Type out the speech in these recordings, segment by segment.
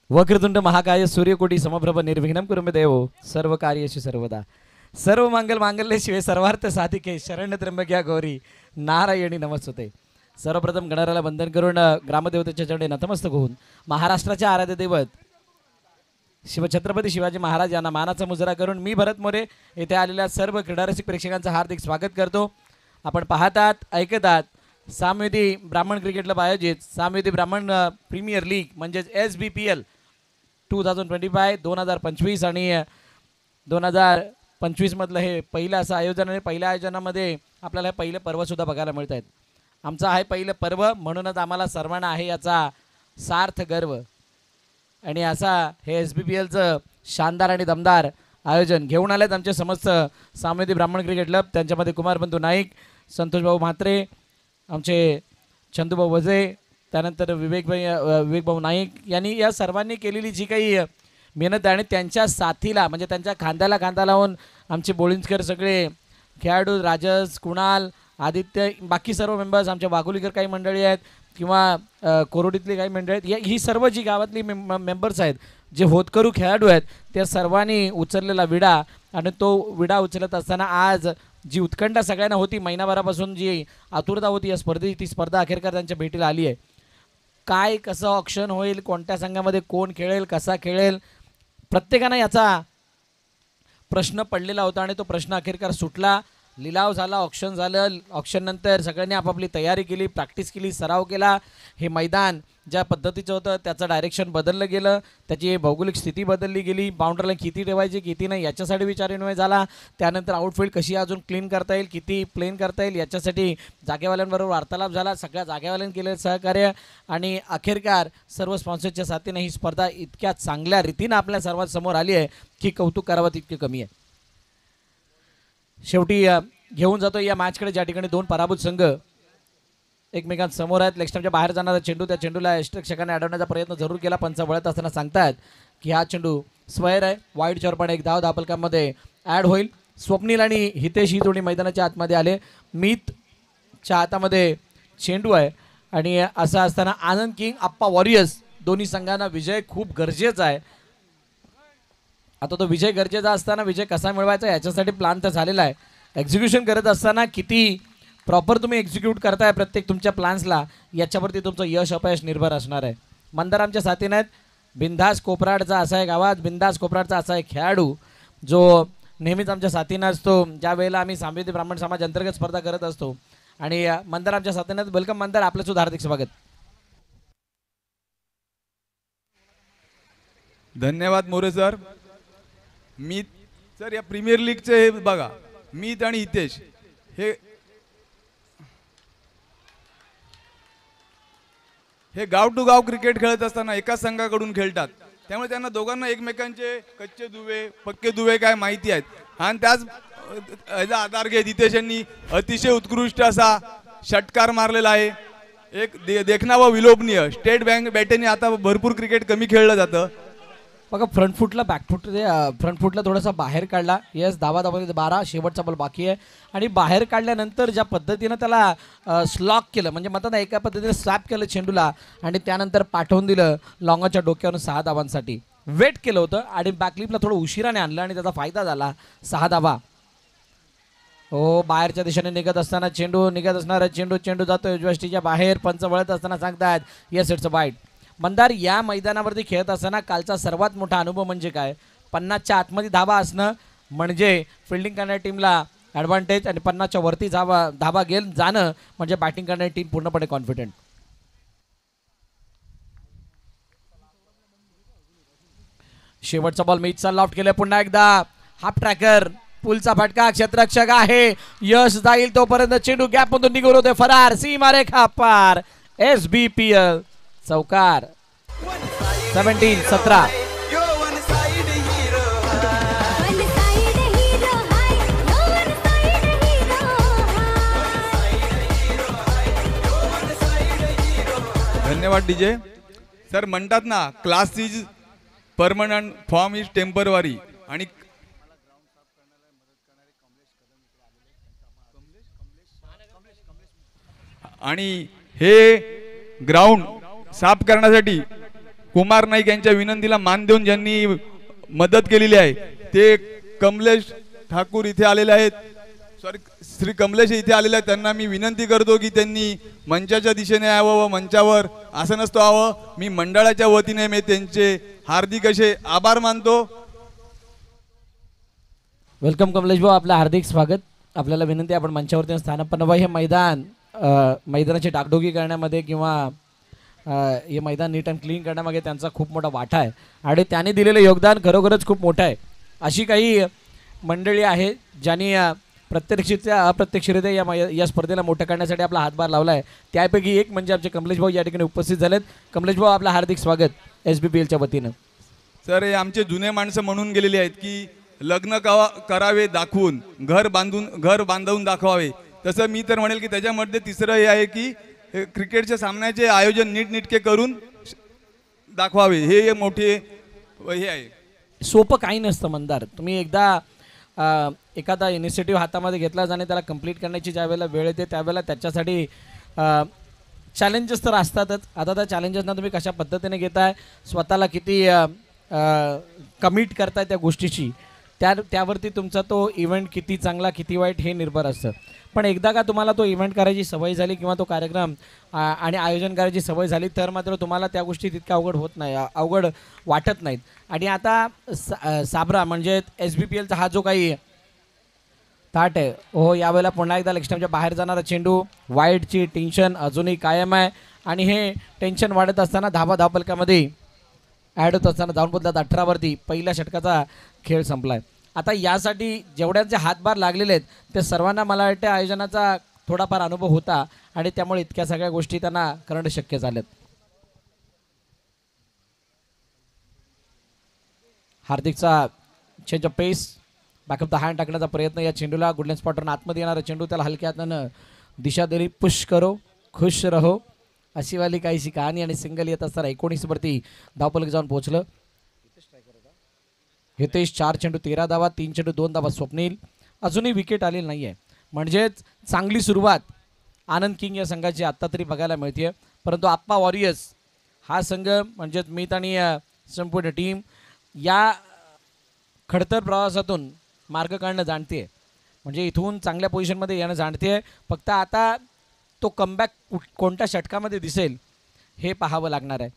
वक्रतुंड महाकाय सूर्यकोटी समप्रभ निर्विघ्नं कुरु मे देव सर्व कार्येषु सर्वदा सर्व मंगल मांगल्ये शिवे सर्वार्थ साधिके शरण्य त्र्यंबक्या गौरी नारायणी नमस्तुते। सर्वप्रथम गणराला वंदन करून ग्रामदेवतेच्या चरणी नतमस्तक होऊन महाराष्ट्राचे आराध्य दैवत शिवछत्रपती शिवाजी महाराज यांना मानाचा मुजरा करून मी भरत मोरे येथे आलेल्या सर्व क्रीडारसिक प्रेक्षकांचं हार्दिक स्वागत करतो। आपण पाहतात ऐकतात सामवेदी ब्राह्मण क्रिकेट क्लब आयोजित सामवेदी ब्राह्मण प्रीमियर लीग म्हणजेच SBPL 2025 आणि 2025 मधलं हे पहिलं असं आयोजन आहे। पहिल्या आयोजनामध्ये आपल्याला हे पहिलं पर्व सुद्धा बघायला मिळत आहेत। आमचं आहे पहिलं पर्व म्हणूनच आम्हाला सर्वांना आहे याचा सार्थ गर्व आणि असा हे SBPLचं शानदार आणि दमदार आयोजन घेऊन आलेत आमचे समस्त सामवेदी ब्राह्मण क्रिकेट क्लब। त्यांच्यामध्ये कुमारबंधू नाईक, संतोष भाऊ म्हात्रे, आमचे चंदूभाऊ वजे, त्यानंतर विवेक भाऊ नाईक यांनी या सर्वांनी केलेली जी काही मेहनत आहे आणि त्यांच्या साथीला म्हणजे त्यांच्या खांद्याला खांदा लावून आमचे बोळिंजकर सगळे खेळाडू राजस, कुणाल, आदित्य, बाकी सर्व मेंबर्स, आमच्या वाघोलीकर काही मंडळी आहेत किंवा कोरोडीतली काही मंडळी आहेत, ही सर्व जी गावातली मेंबर्स आहेत जे होतकरू खेळाडू आहेत त्या सर्वांनी उचललेला विडा आणि तो विडा उचलत असताना आज जी उत्कंठा सगळ्यांना होती, महिनाभरापासून जी आतुरता होती या स्पर्धेची, ती स्पर्धा अखेरकार त्यांच्या भेटीला आली आहे। काय कसं ऑक्शन होईल, कोणत्या संघामध्ये कोण खेळेल, कसा खेळेल, प्रत्येकानं याचा प्रश्न पडलेला होता आणि तो प्रश्न अखेरकार सुटला। लिलाव झाला, ऑक्शन झालं, ऑक्शन नंतर सगळ्यांनी आपापली तयारी केली, प्रॅक्टिस केली, सराव केला। हे मैदान ज्या पद्धतीचं होतं त्याचं डायरेक्शन बदललं गेलं, त्याची भौगोलिक स्थिती बदलली गेली, बाउंड्रीला किती ठेवायची किती नाही याच्यासाठी विचारविनिमय झाला। त्यानंतर आउटफील्ड कशी अजून क्लीन करता येईल, किती प्लेन करता येईल याच्यासाठी जागेवाल्यांबरोबर वार्तालाप झाला, सगळ्या जागेवाल्यांनी केलेलं सहकार्य आणि अखेरकार सर्व स्पॉन्सरच्या साथीने ही स्पर्धा इतक्या चांगल्या रीतीनं आपल्या सर्वांसमोर आली आहे की कौतुक करावं तितके कमी आहे। शेवटी घेऊन जातो या मॅचकडे ज्या ठिकाणी दोन पराभूत संघ एकमेकांसमोर आहेत। लेगस्टंपच्या बाहेर जाणारा चेंडू, त्या चेंडूला यष्टरक्षकाने अडवण्याचा प्रयत्न जरूर केला, पंच वळत असताना सांगतायत की हा चेंडू स्क्वेअर आहे, वाईड चौरपण एक धाव धापलकामध्ये ॲड होईल। स्वप्नील आणि हितेश ही जोडी मैदानाच्या आतमध्ये आले, मीतच्या हातामध्ये चेंडू आहे आणि असं असताना आनंद किंग, आप्पा वॉरियर्स दोन्ही संघांना विजय खूप गरजेचा आहे। आता तो विजय गरजेचा असताना विजय कसा मिळवायचा याच्यासाठी प्लॅन तर झालेला आहे, एक्झिक्युशन करत असताना किती प्रॉपर तुम्ही एक्झिक्यूट करताय प्रत्येक तुमच्या प्लॅन्सला याच्यावरती तुमचं यश अपयश निर्भर असणार आहे। मंदार आमच्या साथीने आहेत, बिंदास कोपराडचा असा एक आवाज, बिंदास कोपराडचा असा एक खेळाडू जो नेहमीच आमच्या साथीने असतो ज्या वेळेला आम्ही सामवेदी ब्राह्मण समाज अंतर्गत स्पर्धा करत असतो आणि मंदार आमच्या साथीने आहेत। वेलकम मंदार, आपलं सुद्धा हार्दिक स्वागत। धन्यवाद मोरे सर। मीत सर या प्रीमियर लीगचे हे बघा, मीत आणि हितेश हे गाव टू गाव क्रिकेट खेळत असताना एकाच संघाकडून खेळतात, त्यामुळे त्यांना दोघांना एकमेकांचे कच्चे दुवे पक्के दुवे काय माहिती आहेत आणि त्याच याचा आधार घेत हितेश यांनी अतिशय उत्कृष्ट असा षटकार मारलेला आहे। एक देखणा व विलोभनीय स्टेट बँक बॅटेने आता भरपूर क्रिकेट कमी खेळलं जातं बघा। फ्रंट फुटला फ्रंट फुटला थोडासा बाहेर काढला, यस धावा 12, शेवटचा बॉल बाकी आहे आणि बाहेर काढल्यानंतर ज्या पद्धतीनं त्याला स्लॉक केलं म्हणजे म्हणतात ना एका पद्धतीने स्वॅप केलं चेंडूला आणि त्यानंतर पाठवून दिलं लॉंगाच्या डोक्यावरून 6 धावांसाठी। वेट केलं होतं आणि बॅकलिपला थोडं उशिराने आणलं आणि त्याचा फायदा झाला, 6 धावा। हो, बाहेरच्या दिशेने निघत असताना चेंडू निघत असणारा चेंडू जातो उजव्या बाहेर, पंच वळत असताना सांगतात yes it's a wide. Mandar या मैदानावरती खेळत असताना कालचा सर्वात मोठा अनुभव म्हणजे काय, 50च्या आतमध्ये धावा असणं म्हणजे फिल्डिंग करणाऱ्या टीमला ॲडव्हान्टेज आणि 50च्या वरती धावा घेऊन जाणं म्हणजे बॅटिंग करणारी टीम पूर्णपणे कॉन्फिडंट। शेवटचा बॉल मीटचा लॉफ्ट केला, पुन्हा एकदा हाफ ट्रॅकर, पुलचा फटका, क्षेत्ररक्षक आहे, यश जाईल तोपर्यंत चेंडू गॅप मधून निघून होते फरार, सीमारेखा पार। SBPL चौकार 17-17। धन्यवाद डीजे सर। म्हणतात ना class is permanent, form is temporary आणि हे ग्राउंड साफ करण्यासाठी कुमार नाईक यांच्या विनंतीला मान देऊन ज्यांनी मदत केलेली आहे ते कमलेश ठाकूर इथे आलेले आहेत. सॉरी, श्री कमलेश इथे आलेले आहेत. त्यांना मी विनंती करतो की त्यांनी मंचाच्या दिशेने यावं व मंचावर आसन व्हावं. मी मंडळाच्या वतीने मी त्यांचे हार्दिक असे आभार मानतो. वेलकम कमलेश भाऊ, आपलं हार्दिक स्वागत. आपल्याला विनंती आपण मंचावरती स्थानापन्न व्हा. हे मैदानाची डागडोगी करण्यामध्ये किंवा हे मैदान नीट अँड क्लीन करण्यामागे त्यांचा खूप मोठा वाटा आहे आणि त्यांनी दिलेलं योगदान खरोखरच खूप मोठं आहे. अशी काही मंडळी आहे ज्यांनी प्रत्यक्षरित्या अप्रत्यक्षरित्या या स्पर्धेला मोठं करण्यासाठी आपला हातभार लावला आहे. त्यापैकी एक म्हणजे आमचे कमलेश भाऊ या ठिकाणी उपस्थित झालेत. कमलेश भाऊ, आपलं हार्दिक स्वागत SBPLच्या वतीनं. सर, हे आमचे जुने माणसं म्हणून गेलेले आहेत की लग्न करावे दाखवून, घर बांधवून दाखवावे. तसं मी तर म्हणेल की त्याच्यामध्ये तिसरं हे आहे की क्रिकेटच्या सामन्याचे आयोजन नीटनेटके करून दाखवावे. हे मोठे हे आहे. सोपं काही नसतं मंदार. तुम्ही एकदा एखादा इनिशिएटिव्ह हातामध्ये घेतला आणि त्याला कंप्लीट करण्याची ज्यावेळेला वेळ येते त्यावेळेला त्याच्यासाठी चॅलेंजेस तर असतातच. आता त्या चॅलेंजेसना तुम्ही कशा पद्धतीने घेताय, स्वतःला किती कमिट करताय त्या गोष्टीची, त्यावरती तुमचा तो इव्हेंट किती चांगला किती वाईट हे निर्भर असतं. पण एकदा का तुम्हाला तो इव्हेंट करायची सवय झाली किंवा तो कार्यक्रम आणि आयोजन करायची सवय झाली तर मात्र तुम्हाला त्या गोष्टी तितक्या अवघड वाटत नाहीत. आणि आता साबरा म्हणजे SBPLचा हा जो काही ताट आहे, हो, यावेळेला पुन्हा एकदा लेग बाहेर जाणारा चेंडू, वाईडची टेन्शन अजूनही कायम आहे आणि हे टेन्शन वाढत असताना धावपलकामध्ये ॲड होत असताना धावून बदलात 18वरती पहिल्या षटकाचा खेळ संपला आहे. आता यासाठी जेवढ्यांचे हातभार लागलेले आहेत त्या सर्वांना मला वाटतं आयोजनाचा थोडाफार अनुभव होता आणि त्यामुळे इतक्या सगळ्या गोष्टी त्यांना करणं शक्य झाल्यात. हार्दिकचा change of pace, back of the hand टाकण्याचा प्रयत्न या चेंडूला गुडलँड स्पॉटवरून आतमध्ये येणारा चेंडू, त्याला हलक्या हातानं दिशा दिली. पुश करो खुश रहो अशी वाली काहीशी कहाणी आणि सिंगल येत असताना 19वरती धावपलक जाऊन पोहोचलं. हितेश 4 चेंडू 13 धावा, 3 चेंडू 2 धावा स्वप्नील. अजूनही विकेट आलेली नाही आहे, म्हणजेच चांगली सुरुवात आनंद किंग या संघाची आत्ता तरी बघायला मिळते. परंतु आप्पा वॉरियर्स हा संघ म्हणजेच मीत आणि संपूर्ण टीम या खडतर प्रवासातून मार्ग काढणं जाणते, म्हणजे इथून चांगल्या पोझिशनमध्ये येणं जाणते. फक्त आता तो कमबॅक कोणत्या षटकामध्ये दिसेल हे पाहावं लागणार आहे.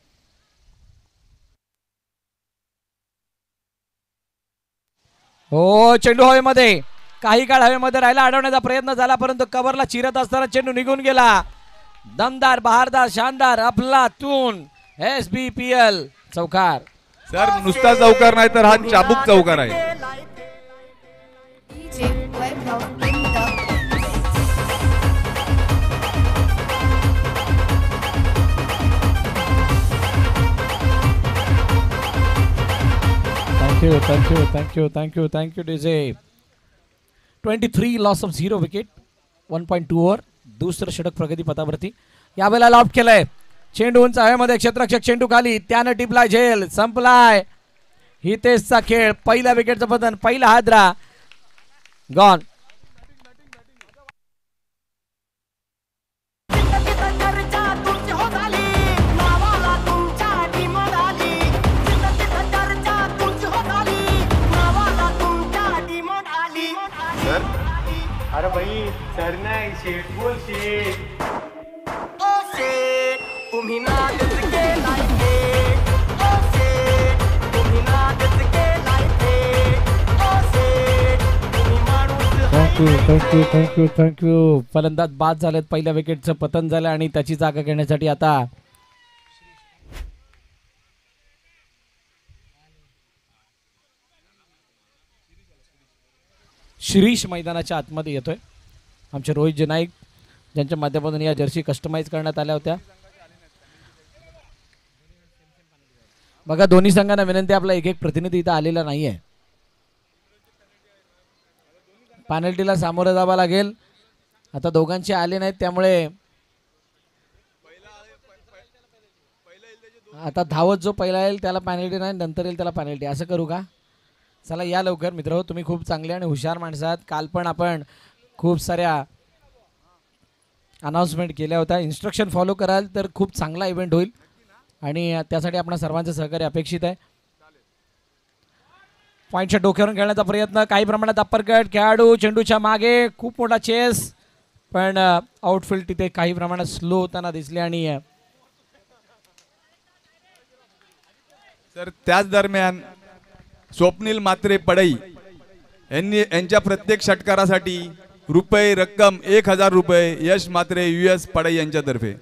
हो, चेंडू हवेमध्ये, काही काळ हवेमध्ये राहिला, अडवण्याचा प्रयत्न झाला परंतु कव्हरला चिरत असताना चेंडू निघून गेला. दमदार, बहारदार, शानदार, अफलातून SBPL चौकार. सर, नुसता चौकार नाही तर हा चाबूक चौकार आहे. Thank you DJ. 23 loss of 0 wicket, 1.2 over. दुसरं षटक प्रगती पथावरती. यावेळेला लॉफ्ट केलंय, चेंडू उंच हवेमध्ये, क्षेत्ररक्षक चेंडू खाली, त्यानं टिपलाय झेल, संपलाय. हितेशचा खेळ, पहिल्या विकेटचं पतन, पहिला हादरा गॉन. अरे भाई सर नाही, शेट बोल शेट. ओ शेट तुम्ही नादच केलाय शेट. ओ शेट तुम्ही नादच केलाय शेट. ओ शेट तुम्ही माणूस. थँक्यू. फलंदाज बाद झालेत, पहिल्या विकेटचं पतन झालं आणि त्याची जागा घेण्यासाठी आता शिरीष मैदानाच्या आतमध्ये येतोय. आमचे रोहित नाईक ज्यांच्या माध्यमातून या जर्सी कस्टमाइज करण्यात आल्या होत्या. बघा, दोन्ही संघांना विनंती, आपला एक प्रतिनिधी इथं आलेला नाहीये. पेनल्टीला सामोरं जावं लागेल. आता दोघांचे आले नाहीत त्यामुळे आता धावत जो पहिला येईल त्याला पेनल्टी नाही, नंतर येईल त्याला पेनल्टी. असं करू का? चला या लवकर मित्र हो, तुम्ही खूप चांगले आणि हुशार माणसं आहात. काल पण आपण खूप साऱ्या अनाउन्समेंट केल्या होत्या. इन्स्ट्रक्शन फॉलो कराल तर खूप चांगला इव्हेंट होईल. आणि त्यासाठी आपणा सर्वांचं सहकार्य अपेक्षित आहे. पॉईंटच्या डोक्यावरून खेळण्याचा प्रयत्न, काही प्रमाणात अप्परकट, खेळाडू चेंडूच्या मागे, खूप मोठा चेस, पण आउटफील्ड तिथे काही प्रमाणात स्लो होताना दिसले. आणि सर त्याच दरम्यान स्वप्नील मात्रे पडई यांच्या प्रत्येक षटकारासाठी रक्कम 1000 रुपये यश मात्रे US पडई यांच्यातर्फे.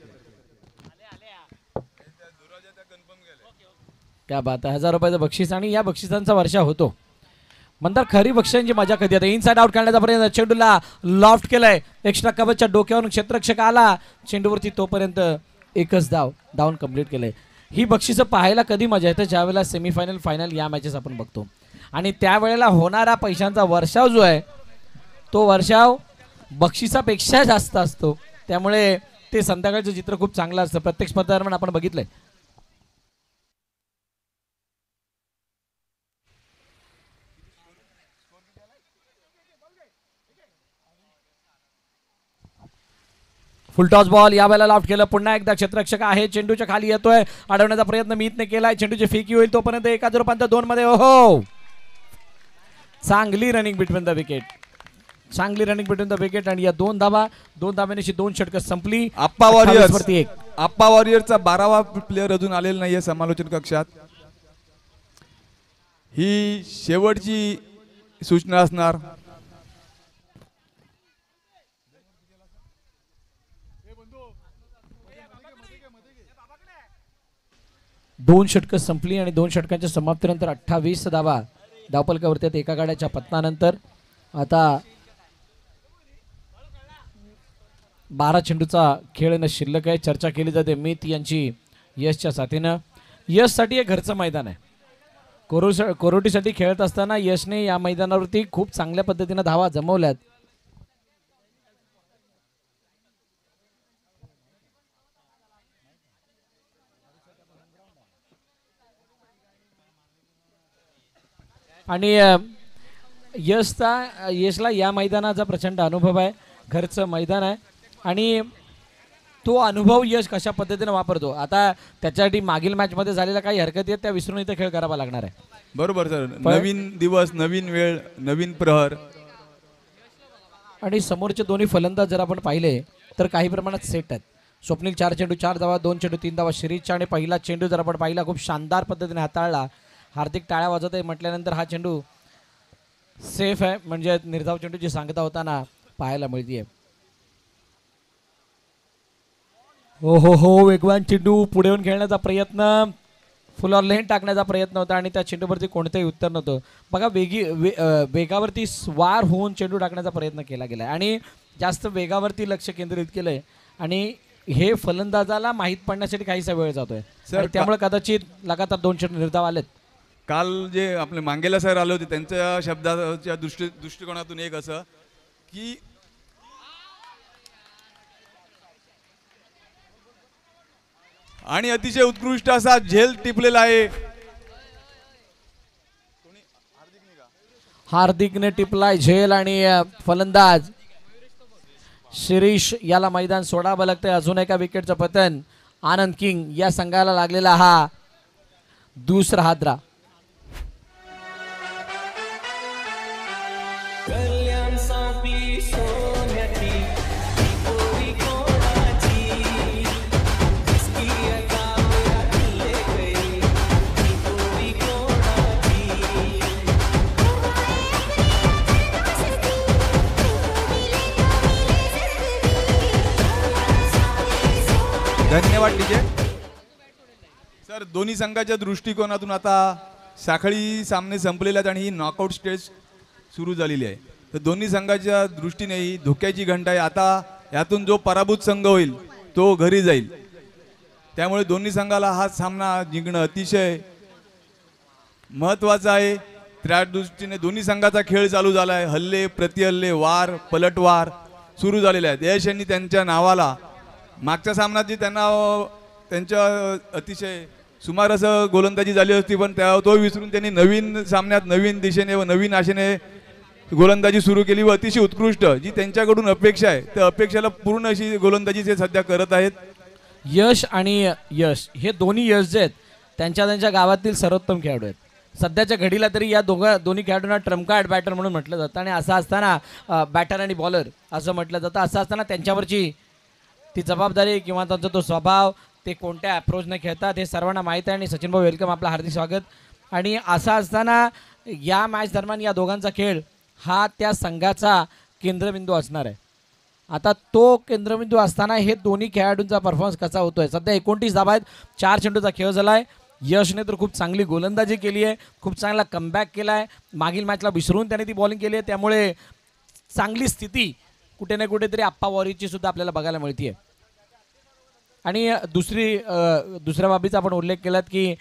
त्या बात 1000 रुपयाचं बक्षीस, आणि या बक्षिसांचा वर्षा होतो. नंतर खरी बक्षिसांची मजा कधी येते. इनसाइड आउट खेळण्याचा प्रयत्न, चेंडूला लॉफ्ट केलंय, एक्स्ट्रा कव्हरच्या डोक्यावरून क्षेत्ररक्षक आला, चेंडूवरती तोपर्यंत एकच डाऊन कंप्लीट केलंय. ही बक्षिसं पाहायला कधी मजा येते, ज्यावेळेला सेमीफायनल फायनल या मॅचेस आपण बघतो, आणि त्यावेळेला होणारा पैशांचा वर्षाव जो आहे तो वर्षाव बक्षिसापेक्षा जास्त असतो. त्यामुळे ते संध्याकाळचं चित्र खूप चांगलं असतं. प्रत्येक स्पर्धेदरम्यान आपण बघितलंय. फुलटॉस बॉल यावेळेला लॉफ्ट केलं, पुन्हा एकदा क्षेत्ररक्षक आहे, चेंडूच्या खाली येतोय, अडवण्याचा प्रयत्न मीतने केलाय, चेंडूची फेकी होईल तोपर्यंत 1-0 मध्ये. ओहो, चांगली रनिंग बिटवीन द विकेट, चांगली रनिंग बिटवीन द विकेट, आणि या 2 धाब्यानिशी 2 षटकं संपली. आप्पा वॉरियर्सचा 12वा प्लेअर अजून आलेला नाहीये समालोचन कक्षात. ही शेवटची सूचना असणार. दोन षटकं संपली, आणि 2 षटकांच्या समाप्तीनंतर 28 धावा धावपलकावरती आहेत एका गाड्याच्या पतनानंतर. आता 12 चेंडूचा खेळ न शिल्लक आहे. चर्चा केली जाते मीत यांची यशच्या साथीनं. यशसाठी हे घरचं मैदान आहे. कोरोटीसाठी खेळत असताना यशने या मैदानावरती खूप चांगल्या पद्धतीनं धावा जमवल्यात. आणि यशला या मैदानाचा प्रचंड अनुभव आहे. घरचं मैदान आहे, आणि तो अनुभव यश कशा पद्धतीने वापरतो. आता त्याच्यासाठी मागील मॅचमध्ये झालेल्या काही हरकती आहेत त्या विसरून इथे खेळ करावा लागणार आहे. बरोबर सर. नवीन दिवस, नवीन वेळ, नवीन प्रहर, आणि समोरचे दोन्ही फलंदाज जर आपण पाहिले तर काही प्रमाणात सेट आहेत. स्वप्नील 4 चेंडू 4 धावा, 2 चेंडू 3 धावा शिरीषच्या, आणि पहिला चेंडू जर आपण पाहिला खूप शानदार पद्धतीने हाताळला. हार्दिक टाळ्या वाजवत आहे म्हटल्यानंतर हा चेंडू सेफ आहे, म्हणजे निर्धाव चेंडूची सांगता होताना पाहायला मिळतीये. हो, वेगवान चेंडू पुढे येऊन खेळण्याचा प्रयत्न, फुलर लेन टाकण्याचा प्रयत्न होता, आणि त्या चेंडूवरती कोणतंही उत्तर नव्हतं. बघा, वेगावरती स्वार होऊन चेंडू टाकण्याचा प्रयत्न केला गेलाय, आणि जास्त वेगावरती लक्ष केंद्रित केलंय, आणि हे फलंदाजाला माहीत पडण्यासाठी काहीसा वेळ जातोय. त्यामुळे कदाचित लगातार 2 चेंडू निर्धाव आलेत. काल जे आपले मांगेला सर आले होते त्यांच्या शब्दाच्या दृष्टिकोनातून एक असं की आणि अतिशय उत्कृष्ट असा झेल टिपलेला आहे. हार्दिकने टिपलाय झेल, आणि फलंदाज शिरीष याला मैदान सोडावं लागतंय. अजून एका विकेटचं पतन. आनंद किंग या संघाला लागलेला हा दुसरा हादरा. कल्याण सापी सोन्याची पोरी कोणाची किसकी गावला दिले गई पोरी कोणाची. धन्यवाद डीजे सर. दोन्ही संघाच्या दृष्टिकोनातून आता साखळी सामने संपलेले आहेत आणि ही नॉकआउट स्टेज सुरू झालेली आहे. तर दोन्ही संघाच्या दृष्टीने ही धोक्याची घंटा आहे. आता यातून जो पराभूत संघ होईल तो घरी जाईल. त्यामुळे दोन्ही संघाला हा सामना जिंकणं अतिशय महत्त्वाचं आहे. त्या दृष्टीने दोन्ही संघाचा खेळ चालू झाला आहे. हल्ले, प्रतिहल्ले, वार, पलटवार सुरू झालेले आहेत. यश यांनी त्यांच्या नावाला मागच्या सामन्यात जी त्यांच्या अतिशय सुमार असं गोलंदाजी झाली होती, पण तो विसरून त्यांनी नवीन सामन्यात नवीन दिशेने व नवीन आशेने गोलंदाजी सुरू केली, व अतिशय उत्कृष्ट जी त्यांच्याकडून अपेक्षा आहे त्या अपेक्षेला पूर्ण अशी गोलंदाजी ते सध्या करत आहेत. यश आणि यश हे दोन्ही यश जे आहेत त्यांच्या त्यांच्या गावातील सर्वोत्तम खेळाडू आहेत. सध्याच्या घडीला तरी या दोन्ही खेळाडूंना ट्रम्प कार्ड बॅटर म्हणून म्हटलं जातं आणि असं असताना बॅटर आणि बॉलर असं म्हटलं जातं. असं असताना त्यांच्यावरची ती जबाबदारी किंवा त्यांचा तो स्वभाव, ते कोणत्या अप्रोचने खेळतात हे सर्वांना माहीत आहे. आणि सचिन भाऊ वेलकम, आपलं हार्दिक स्वागत. आणि असं असताना या मॅच दरम्यान या दोघांचा खेळ हा त्या संघाचा केंद्रबिंदू असणार आहे. आता तो केंद्रबिंदू असताना हे दोन्ही खेळाडूंचा परफॉर्मन्स कसा होतोय. सध्या 29 धावा आहेत, 4 चेंडूचा खेळ झाला आहे. यशने तर खूप चांगली गोलंदाजी केली आहे, खूप चांगला कमबॅक केला आहे. मागील मॅचला विसरून त्याने ती बॉलिंग केली आहे, त्यामुळे चांगली स्थिती कुठे ना कुठेतरी आप्पा वॉरीची सुद्धा आपल्याला बघायला मिळते आहे. आणि दुसऱ्या बाबीचा आपण उल्लेख केलात की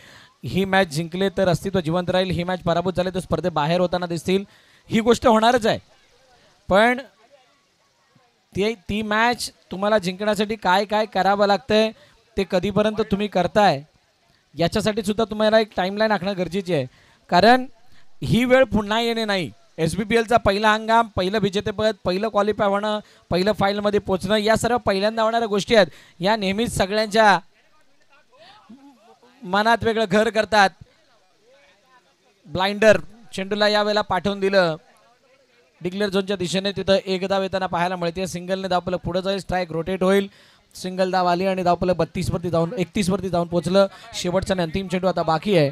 ही मॅच जिंकले तर अस्तित्व जिवंत राहील, ही मॅच पराभूत झाले तर स्पर्धे बाहेर होताना दिसतील. ही गोष्ट होणारच आहे, पण ती मॅच तुम्हाला जिंकण्यासाठी काय काय करावं लागतंय, ते कधीपर्यंत तुम्ही करताय याच्यासाठी सुद्धा तुम्हाला एक टाईमलाईन आखणं गरजेची आहे. कारण ही वेळ पुन्हा येणे नाही. SBPLचा पहिला हंगाम, पहिलं विजेतेपद, पहिलं क्वालिफाय होणं, पहिलं फायनलमध्ये पोहोचणं, या सर्व पहिल्यांदा होणाऱ्या गोष्टी आहेत. या नेहमीच सगळ्यांच्या मनात वेगळं घर करतात. ब्लाइंडर चेंडूला यावेळेला पाठवून दिलं डिक्लेअर झोनच्या दिशेने, तिथं एक धाव येताना पाहायला मिळते. सिंगलने धावफलक पुढे जाईल, स्ट्राईक रोटेट होईल, सिंगल धाव आली आणि धावफलक 31 वरती जाऊन पोहोचलं. शेवटचा आणि अंतिम चेंडू आता बाकी आहे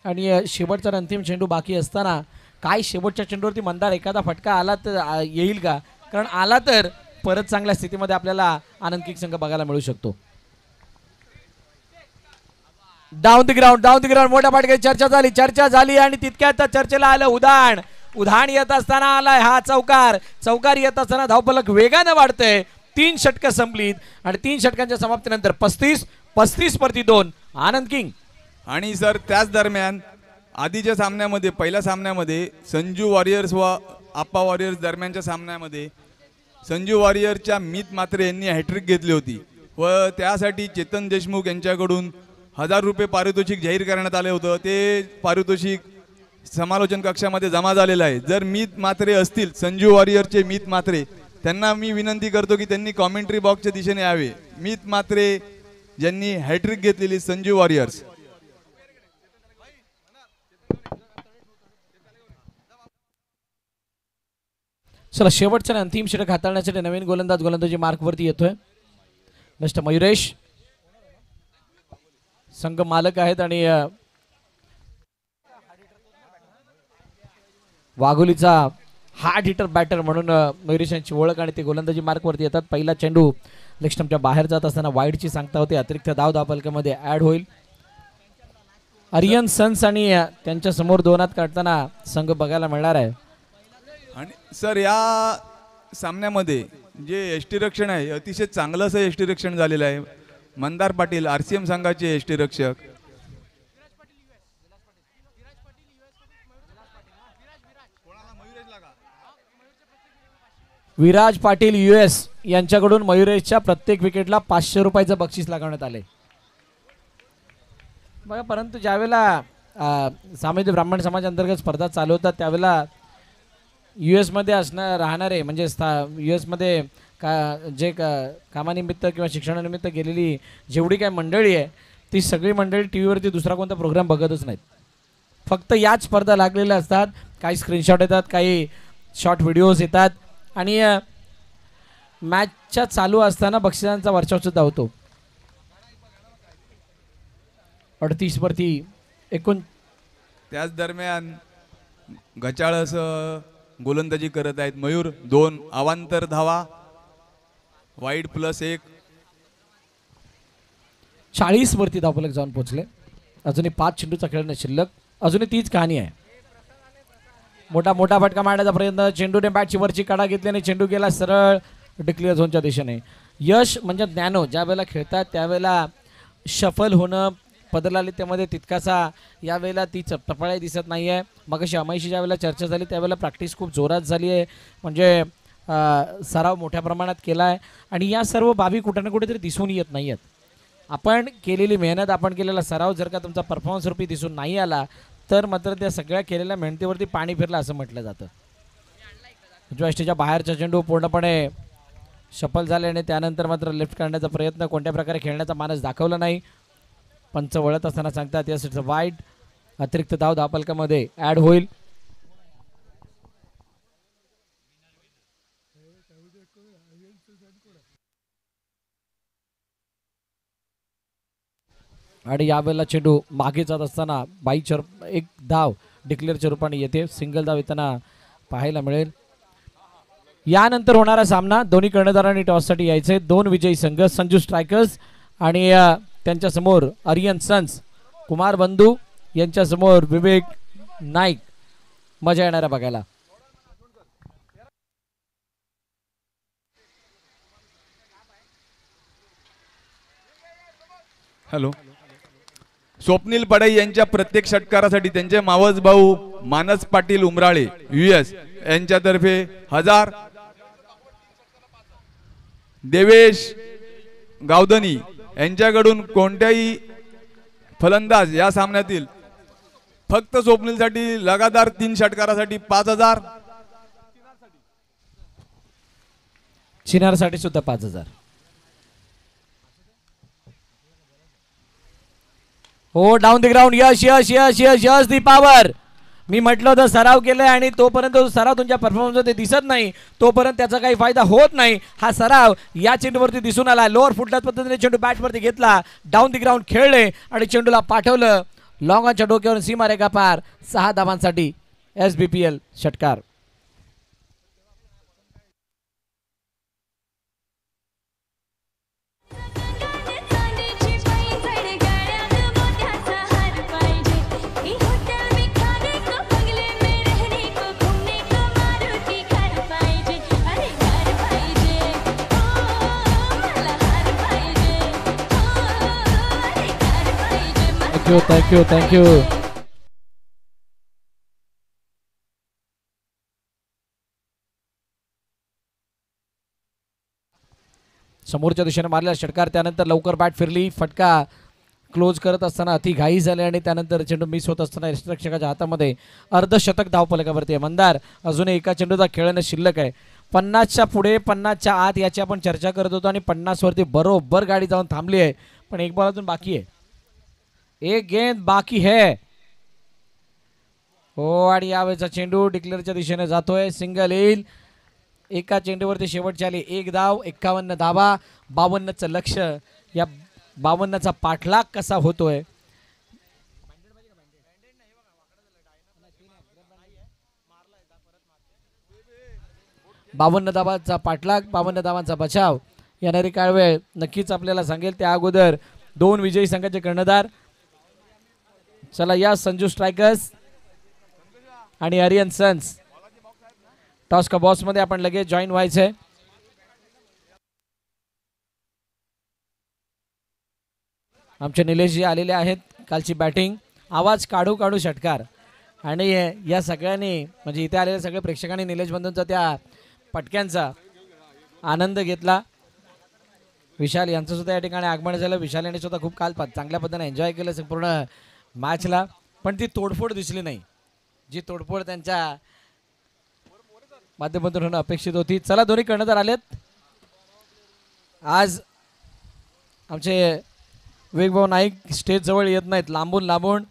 आणि शेवटचा आणि अंतिम चेंडू बाकी असताना काय शेवटच्या चेंडूवरती मंदार एखादा फटका आला तर येईल का? कारण आला तर परत चांगल्या स्थितीमध्ये आपल्याला आनंद किक संघ बघायला मिळू शकतो. डाऊन द ग्राउंड मोठ्या पाठीची चर्चा झाली आणि तितक्यात चर्चेला आलं उधाण येत असताना आलाय हा चौकार येत असताना धावफलक वेगाने वाढतंय. 3 षटकं संपलीत आणि 3 षटकांच्या समाप्तीनंतर 35 वरती 2 आनंद किंग. आणि सर त्याच दरम्यान आधीच्या सामन्यामध्ये, पहिल्या सामन्यामध्ये संजू वॉरियर्स व आप्पा वॉरियर्स दरम्यानच्या सामन्यामध्ये संजू वॉरियरच्या मित मात्रे यांनी हॅट्रिक घेतली होती व त्यासाठी चेतन देशमुख यांच्याकडून 1000 रुपये पारितोषिक जाहीर करण्यात आले होतं. ते पारितोषिक समालोचन कक्षामध्ये जमा झालेलं आहे. जर मित मात्रे असतील संजू वॉरियरचे मित मात्रे, त्यांना मी विनंती करतो की त्यांनी कॉमेंट्री बॉक्सच्या दिशेने यावे. मित मात्रे ज्यांनी हॅट्रिक घेतलेली संजू वॉरियर्स. चला शेवटच्या अंतिम षटक हाताळण्यासाठी नवीन गोलंदाजी मार्कवरती येतोय मिस्टर मयुरेश. संघ मालक आहेत आणि वाघोलीचा हार्ड हिटर बॅटर म्हणून मयुरेश यांची ओळख आणि ते गोलंदाजी मार्कवरती येतात. पहिला चेंडू लेग स्टंपच्या बाहेर जात असताना वाईडची सांगता होते, अतिरिक्त धाव फलकामध्ये ऍड होईल. आर्यन सन्स आणि त्यांच्या समोर 2 हात काढताना संघ बघायला मिळणार आहे. आणि सर या सामन्यामध्ये जे यष्टीरक्षण आहे अतिशय चांगलं असं यष्टीरक्षण झालेलं आहे. मंदार पाटील RCM संघाचे यष्टीरक्षक, विराज पाटील US यांच्याकडून मयुरेशच्या प्रत्येक विकेटला 500 रुपयाचं बक्षीस लागवण्यात आले बघा. परंतु ज्यावेळेला सामाजिक ब्राह्मण समाज अंतर्गत स्पर्धा चालू होतात त्यावेळेला US मध्ये राहणारे म्हणजे US मध्ये जे कामानिमित्त किंवा शिक्षणानिमित्त गेलेली जेवढी काय मंडळी आहे ती सगळी मंडळी TV वरती दुसरा कोणता प्रोग्राम बघतच नाहीत. फक्त याच स्पर्धा लागलेल्या असतात. काही स्क्रीनशॉट येतात, काही शॉर्ट व्हिडिओज येतात आणि मॅचच्या चालू असताना बक्षिसांचा वर्षाव सुद्धा होतो. 38 वरती एकूण. त्याच दरम्यान गचाळ असं गोलंदाजी करत आहेत मयूर. 2 अवांतर धावा, वाईड +1. 40 वरती धावफलक जाऊन पोहोचले. अजूनही 5 चेंडूचा खेळ शिल्लक. अजूनही तीच कहाणी आहे. मोठा फटका मारण्याचा प्रयत्न, चेंडूने बॅटची वरची कडा घेतल्याने चेंडू गेला सरळ डिक्लेअर झोनच्या दिशेने. यश म्हणजे ज्ञानो ज्या वेळेला खेळतात त्यावेळेला शफल होणं पदलालित्यामध्ये तितकासा यावेळेला ती चपटपळाई दिसत नाही आहे. मग अशी अमाईशी ज्या वेळेला चर्चा झाली त्यावेळेला प्रॅक्टिस खूप जोरात झाली आहे, म्हणजे सराव मोठ्या प्रमाणात केला आहे आणि या सर्व बाबी कुठे ना कुठेतरी दिसून येत नाही आहेत. आपण केलेली मेहनत, आपण केलेला सराव जर का तुमचा परफॉर्मन्स रूपी दिसून नाही आला तर मात्र त्या सगळ्या केलेल्या मेहनतीवरती पाणी फिरलं असं म्हटलं जातं. उजव्या यष्टीच्या बाहेरचा चेंडू पूर्णपणे सफल झाले आणि त्यानंतर मात्र लिफ्ट करण्याचा प्रयत्न, कोणत्या प्रकारे खेळण्याचा मानस दाखवला नाही. पंच वळत असताना सांगतात यस इट्स अ वाईड. अतिरिक्त धाव धावफलकामध्ये ॲड होईल. आणि यावेळेला चेंडू मागे जात असताना एक धाव डिक्लेअरच्या रूपाने येते. सिंगल धाव येताना पाहायला मिळेल. यानंतर होणारा सामना दोन्ही कर्णधारांनी टॉससाठी यायचे. 2 विजयी संघ संजू स्ट्रायकर्स आणि त्यांच्या समोर आर्यन सन्स कुमार बंधू यांच्या समोर विवेक नाईक. मजा येणारा बघायला. हॅलो. स्वप्नील पडाई यांच्या प्रत्येक षटकारासाठी त्यांचे मावस भाऊ मानस पाटील उमराळे US यांच्यातर्फे 1000. देवेश गावधनी यांच्याकडून कोणत्याही फलंदाज या सामन्यातील फक्त स्वप्नीलसाठी लगातार 3 षटकारासाठी 5000. चिनारसाठी सुद्धा 5000. हो down the ground. Yash Yash Yash Yash Yash the power. मी म्हटलं होतं सराव केलाय आणि तोपर्यंत सराव तुमच्या परफॉर्मन्स दिसत नाही तोपर्यंत त्याचा काही फायदा होत नाही. हा सराव या चेंडूवरती दिसून आला. लोअर फुटल्याच पद्धतीने चेंडू बॅटवरती घेतला, डाऊन द ग्राउंड खेळले आणि चेंडूला पाठवलं लॉंगाच्या डोक्यावरून सीमारेखा पार. 6 धावांसाठी SBPL षटकार. थँक्यू. समोरच्या दिशेने मारलेला षटकार. त्यानंतर लवकर बॅट फिरली. फटका क्लोज करत असताना अति घाई झाले आणि त्यानंतर चेंडू मिस होत असताना रक्षकाच्या हातामध्ये अर्धशतक धावफलकावरती आहे. मंदार अजूनही एका चेंडूचा खेळणं शिल्लक आहे. 50च्या पुढे 50च्या आत याची आपण चर्चा करत होतो आणि 50 वरती बरोबर गाडी जाऊन थांबली आहे. पण एक बॉल अजून बाकी आहे. एक गेंद बाकी है. हो आणि यावेळेचा चेंडू डिक्लेअरच्या दिशेने जातोय. सिंगल येईल. एका चेंडूवरती शेवटची आली 1 धाव. 51 धावा. 52चं लक्ष. या 52चा पाठलाग कसा होतोय. बावन्न धावांचा पाठलाग, 52 धावांचा बचाव. येणारी काळ वेळ नक्कीच आपल्याला सांगेल. त्या अगोदर 2 विजयी संघाचे कर्णधार. चला या संजू स्ट्रायकर्स आणि आर्यन सन्स टॉस का बॉस मध्ये आपण लगेच जॉईन व्हायचंय. आमचे निलेशजी आलेले आहेत. कालची बॅटिंग आवाज काढू काढू षटकार आणि या सगळ्यांनी म्हणजे इथे आलेल्या सगळ्या प्रेक्षकांनी निलेश बंधूंचा त्या पटक्यांचा आनंद घेतला. विशाल यांचं सुद्धा या ठिकाणी आगमन झालं. विशाल यांनी सुद्धा खूप काल चांगल्या पद्धतीने एन्जॉय केलं संपूर्ण मॅचला. पण ती तोडफोड दिसली नाही जी तोडफोड त्यांच्या माध्यमातून होणं अपेक्षित होती. चला दोन्ही कर्णधार आलेत. आज आमचे विवेकभाऊ नाईक स्टेज जवळ येत नाहीत, लांबून लांबून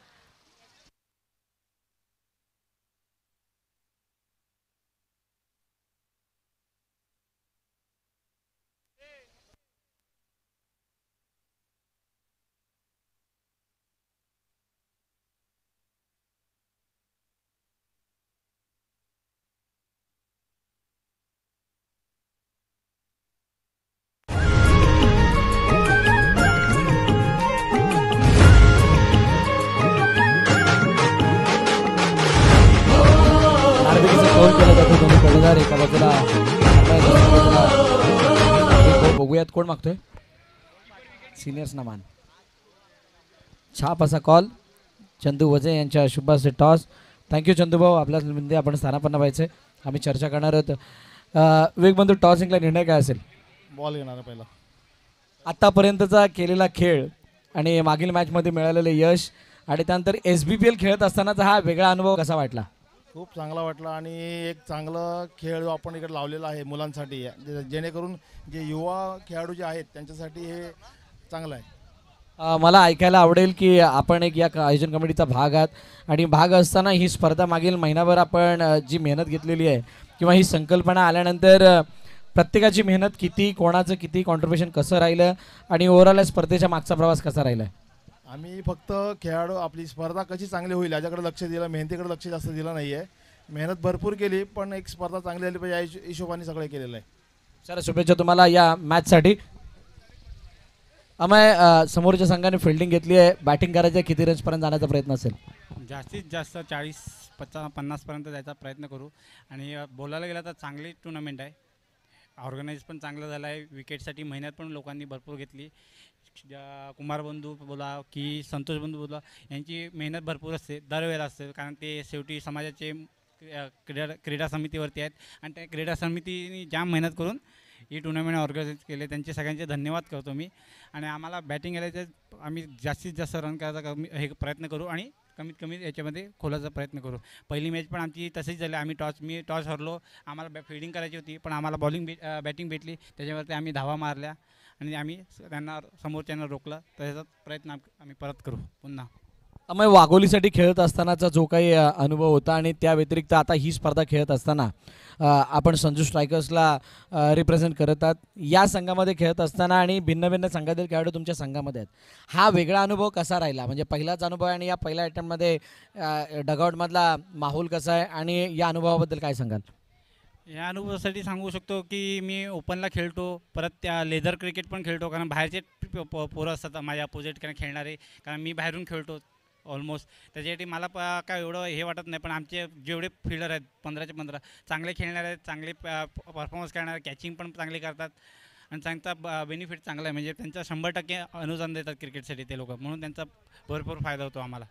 एका बाजूला बघूयात कोण मागतोय. सिनियर्स ना मान. छाप असा कॉल चंदू वजे यांच्या शुभाचे टॉस. थँक्यू चंदू भाऊ. आपल्या आपण स्थानापन्न व्हायचे. आम्ही चर्चा करणार आहोत. विवेक बंधू टॉस जिंकला निर्णय काय असेल. बॉल घेणार पहिला. आतापर्यंतचा केलेला खेळ आणि मागील मॅचमध्ये मिळालेले यश आणि त्यानंतर SBPL खेळत असतानाचा हा वेगळा अनुभव कसा वाटला. खूप चांगला वाटला आणि एक चांगलं खेळ आपण इकडे लावलेला आहे मुलांसाठी जेणेकरून जे युवा खेळाडू जे आहेत त्यांच्यासाठी हे चांगलं आहे. मला ऐकायला आवडेल की आपण एक या आयोजन कमिटीचा भाग आहात आणि भाग असताना ही स्पर्धा मागील महिनाभर आपण जी मेहनत घेतलेली आहे किंवा ही संकल्पना आल्यानंतर प्रत्येकाची मेहनत किती, कोणाचं किती कॉन्ट्रीब्युशन कसं राहिलं आणि ओव्हरऑल या स्पर्धेच्या मागचा प्रवास कसा राहिला? आम्ही फक्त खेळाडू आपली स्पर्धा कशी चांगली होईल याच्याकडे लक्ष दिलं, मेहनतीकडे लक्ष जास्त दिलं नाही आहे. मेहनत भरपूर केली पण एक स्पर्धा चांगली झाली पाहिजे या हिशोबाने सगळं केलेलं आहे. सर शुभेच्छा तुम्हाला या मॅचसाठी. अमय, समोरच्या संघाने फिल्डिंग घेतली आहे, बॅटिंग करायचं आहे, किती रन्सपर्यंत जाण्याचा प्रयत्न असेल? जास्तीत जास्त 40-50पर्यंत जायचा प्रयत्न करू आणि बोलायला गेलं तर चांगली टुर्नामेंट आहे. ऑर्गनाईज पण चांगलं झालं आहे. विकेटसाठी मेहनत पण लोकांनी भरपूर घेतली. कुमार बंधू बोला की संतोष बंधू बोला, यांची मेहनत भरपूर असते, दरवेळेला असते, कारण ते शेवटी समाजाचे क्रीडा समितीवरती आहेत आणि त्या क्रीडा समितीने जाम मेहनत करून ही टुर्नामेंट ऑर्गनाईज केले. त्यांचे सगळ्यांचे धन्यवाद करतो मी. आणि आम्हाला बॅटिंग यायला आम्ही जास्तीत जास्त रन करायचा हे प्रयत्न करू आणि कमीत कमी याच्यामध्ये खोलायचा प्रयत्न करू. पहिली मॅच पण आमची तशीच झाली. मी टॉस हरलो. आम्हाला फिल्डिंग करायची होती पण आम्हाला बॅटिंग भेटली. त्याच्यावरती आम्ही धावा मारल्या आणि आम्ही त्यांना समोरच्यांना रोखलं. त्याचा प्रयत्न आम्ही परत करू पुन्हा. अमय, वाघोलीसाठी खेळत असतानाचा जो काही अनुभव होता आणि त्या व्यतिरिक्त आता ही स्पर्धा खेळत असताना आपण संजू स्ट्रायकर्सला रिप्रेझेंट करत आहात. या संघामध्ये खेळत असताना आणि भिन्न भिन्न संघातील खेळाडू तुमच्या संघामध्ये आहेत, हा वेगळा अनुभव कसा राहिला? म्हणजे पहिलाच अनुभव आहे आणि या पहिल्या अटेम्प्टमध्ये डगआउटमधला माहोल कसा आहे आणि या अनुभवाबद्दल काय सांगाल? या अनुभवासाठी सांगू शकतो की मी ओपनला खेळतो, परत त्या लेदर क्रिकेट पण खेळतो, कारण बाहेरचे पोरं असतात माझ्या अपोजिट खेळणारे, कारण मी बाहेरून खेळतो ऑलमोस्ट. त्याच्यासाठी मला काय एवढं हे वाटत नाही. पण आमचे जेवढे फिल्डर आहेत 15चे 15 चांगले खेळणारे आहेत, चांगले परफॉर्मन्स करणारे, कॅचिंग पण चांगली करतात आणि त्यांचा बेनिफिट चांगला आहे. म्हणजे त्यांचा 100% अनुदान देतात क्रिकेटसाठी ते लोक, म्हणून त्यांचा भरपूर फायदा होतो आम्हाला.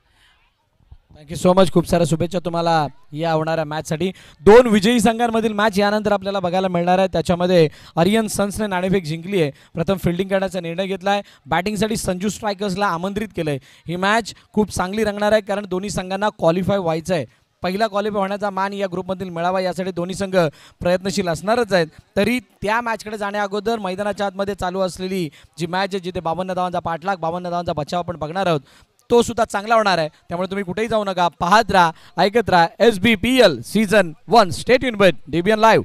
Thank you so much. खूप साऱ्या शुभेच्छा तुम्हाला या होणाऱ्या मॅचसाठी. 2 विजयी संघांमधील मॅच यानंतर आपल्याला बघायला मिळणार आहे. त्याच्यामध्ये आर्यन सन्सने नाणेफेक जिंकली आहे, प्रथम फिल्डिंग करण्याचा निर्णय घेतला आहे, बॅटिंगसाठी संजू स्ट्रायकर्सला आमंत्रित केलं आहे. ही मॅच खूप चांगली रंगणार आहे कारण दोन्ही संघांना क्वालिफाय व्हायचं आहे. पहिला क्वालिफाय होण्याचा मान या ग्रुपमधील मिळावा यासाठी दोन्ही संघ प्रयत्नशील असणारच आहेत. तरी त्या मॅचकडे जाण्या अगोदर मैदानाच्या आतमध्ये चालू असलेली जी मॅच आहे जिथे 52 धावांचा पाठलाग, 52 धावांचा बचाव आपण बघणार आहोत, तो सुद्धा चांगला होणार आहे. त्यामुळे तुम्ही कुठेही जाऊ नका, पाहत राहा, ऐकत राहा SBPL season 1. Stay tune with DBN live.